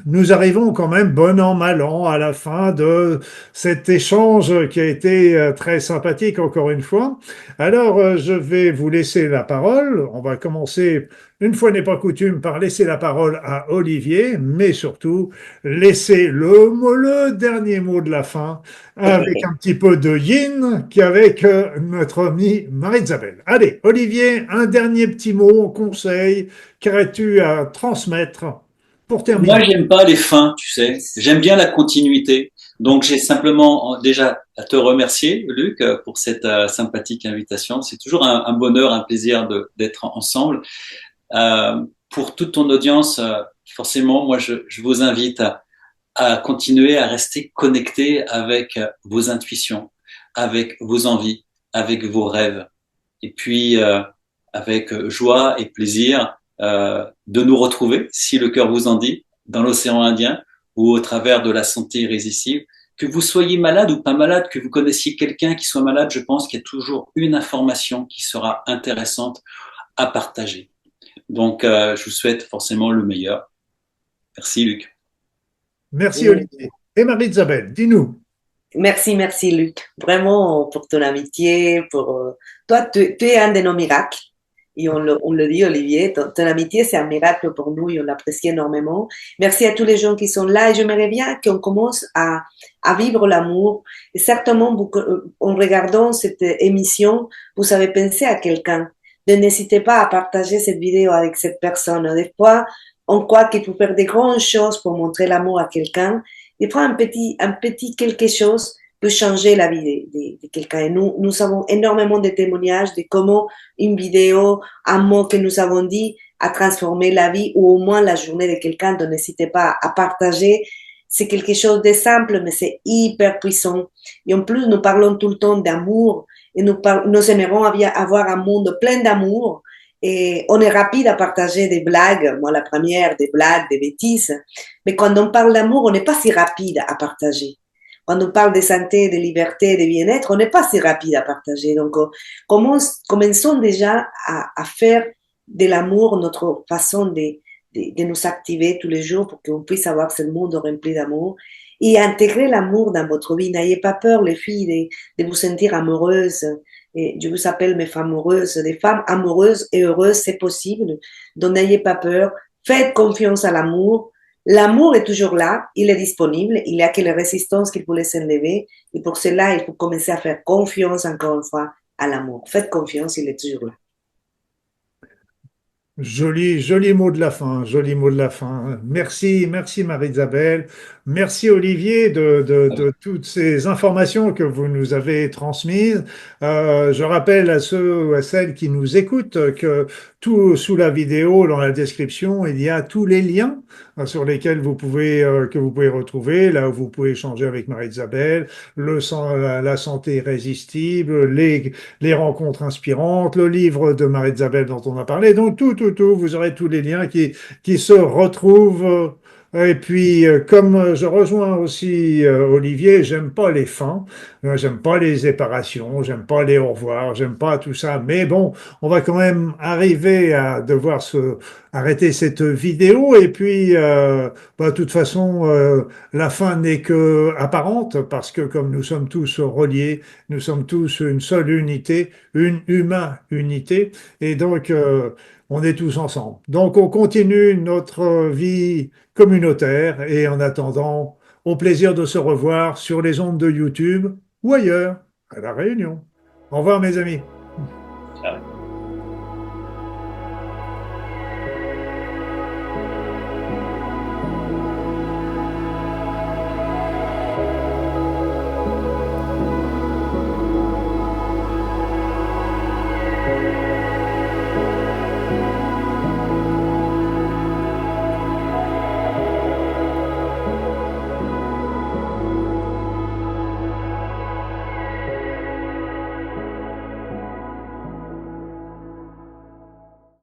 nous arrivons quand même bon an, mal an à la fin de cet échange qui a été très sympathique encore une fois. Alors, je vais vous laisser la parole. On va commencer, une fois n'est pas coutume, par laisser la parole à Olivier, mais surtout laisser le dernier mot de la fin avec un petit peu de yin qu'avec notre amie Marie-Isabelle. Allez, Olivier, un dernier petit mot, conseil, qu'aurais-tu à transmettre pour Moi, terminer? j'aime pas les fins, tu sais. J'aime bien la continuité. Donc, j'ai simplement déjà à te remercier, Luc, pour cette sympathique invitation. C'est toujours un bonheur, un plaisir d'être ensemble. Pour toute ton audience, forcément, moi, je vous invite à continuer à rester connecté avec vos intuitions, avec vos envies, avec vos rêves. Et puis, avec joie et plaisir de nous retrouver, si le cœur vous en dit, dans l'océan Indien ou au travers de la santé irrésistible. Que vous soyez malade ou pas malade, que vous connaissiez quelqu'un qui soit malade, je pense qu'il y a toujours une information qui sera intéressante à partager. Donc, je vous souhaite forcément le meilleur. Merci, Luc. Merci Olivier. Et Marie-Isabelle, dis-nous. Merci, merci Luc, vraiment pour ton amitié, pour toi, tu es un de nos miracles. Et on le dit, Olivier, ton amitié, c'est un miracle pour nous et on l'apprécie énormément. Merci à tous les gens qui sont là et j'aimerais bien qu'on commence à vivre l'amour. Et certainement, en regardant cette émission, vous avez pensé à quelqu'un. N'hésitez pas à partager cette vidéo avec cette personne. Des fois, on croit qu'il faut faire des grandes choses pour montrer l'amour à quelqu'un. Des fois, un petit quelque chose peut changer la vie de quelqu'un. Et nous avons énormément de témoignages de comment une vidéo, un mot que nous avons dit a transformé la vie ou au moins la journée de quelqu'un. Donc n'hésitez pas à partager. C'est quelque chose de simple, mais c'est hyper puissant. Et en plus, nous parlons tout le temps d'amour et nous aimerons avoir un monde plein d'amour. Et on est rapide à partager des blagues, moi la première, des blagues, des bêtises. Mais quand on parle d'amour, on n'est pas si rapide à partager. Quand on parle de santé, de liberté, de bien-être, on n'est pas si rapide à partager. Donc, commençons déjà à faire de l'amour notre façon de nous activer tous les jours pour qu'on puisse avoir ce monde rempli d'amour et intégrer l'amour dans votre vie. N'ayez pas peur, les filles, de vous sentir amoureuses. Et je vous appelle mes femmes heureuses. Des femmes amoureuses et heureuses, c'est possible. Donc, n'ayez pas peur. Faites confiance à l'amour. L'amour est toujours là, il est disponible, il n'y a que les résistances qu'il faut laisser enlever. Et pour cela, il faut commencer à faire confiance, encore une fois, à l'amour. Faites confiance, il est toujours là. Joli, joli mot de la fin, joli mot de la fin. Merci, merci Marie-Isabelle. Merci Olivier de toutes ces informations que vous nous avez transmises. Je rappelle à ceux ou à celles qui nous écoutent que tout sous la vidéo, dans la description, il y a tous les liens sur lesquels que vous pouvez retrouver, là où vous pouvez échanger avec Marie-Isabelle, la santé irrésistible, les rencontres inspirantes, le livre de Marie-Isabelle dont on a parlé. Donc tout, vous aurez tous les liens qui se retrouvent. Et puis, comme je rejoins aussi Olivier, j'aime pas les fins, j'aime pas les séparations, j'aime pas les au revoir, j'aime pas tout ça. Mais bon, on va quand même arriver à devoir arrêter cette vidéo. Et puis, de toute façon, la fin n'est que apparente parce que comme nous sommes tous reliés, nous sommes tous une seule unité, une unité. Et donc, on est tous ensemble. Donc, on continue notre vie communautaire et en attendant, au plaisir de se revoir sur les ondes de YouTube ou ailleurs, à La Réunion. Au revoir mes amis.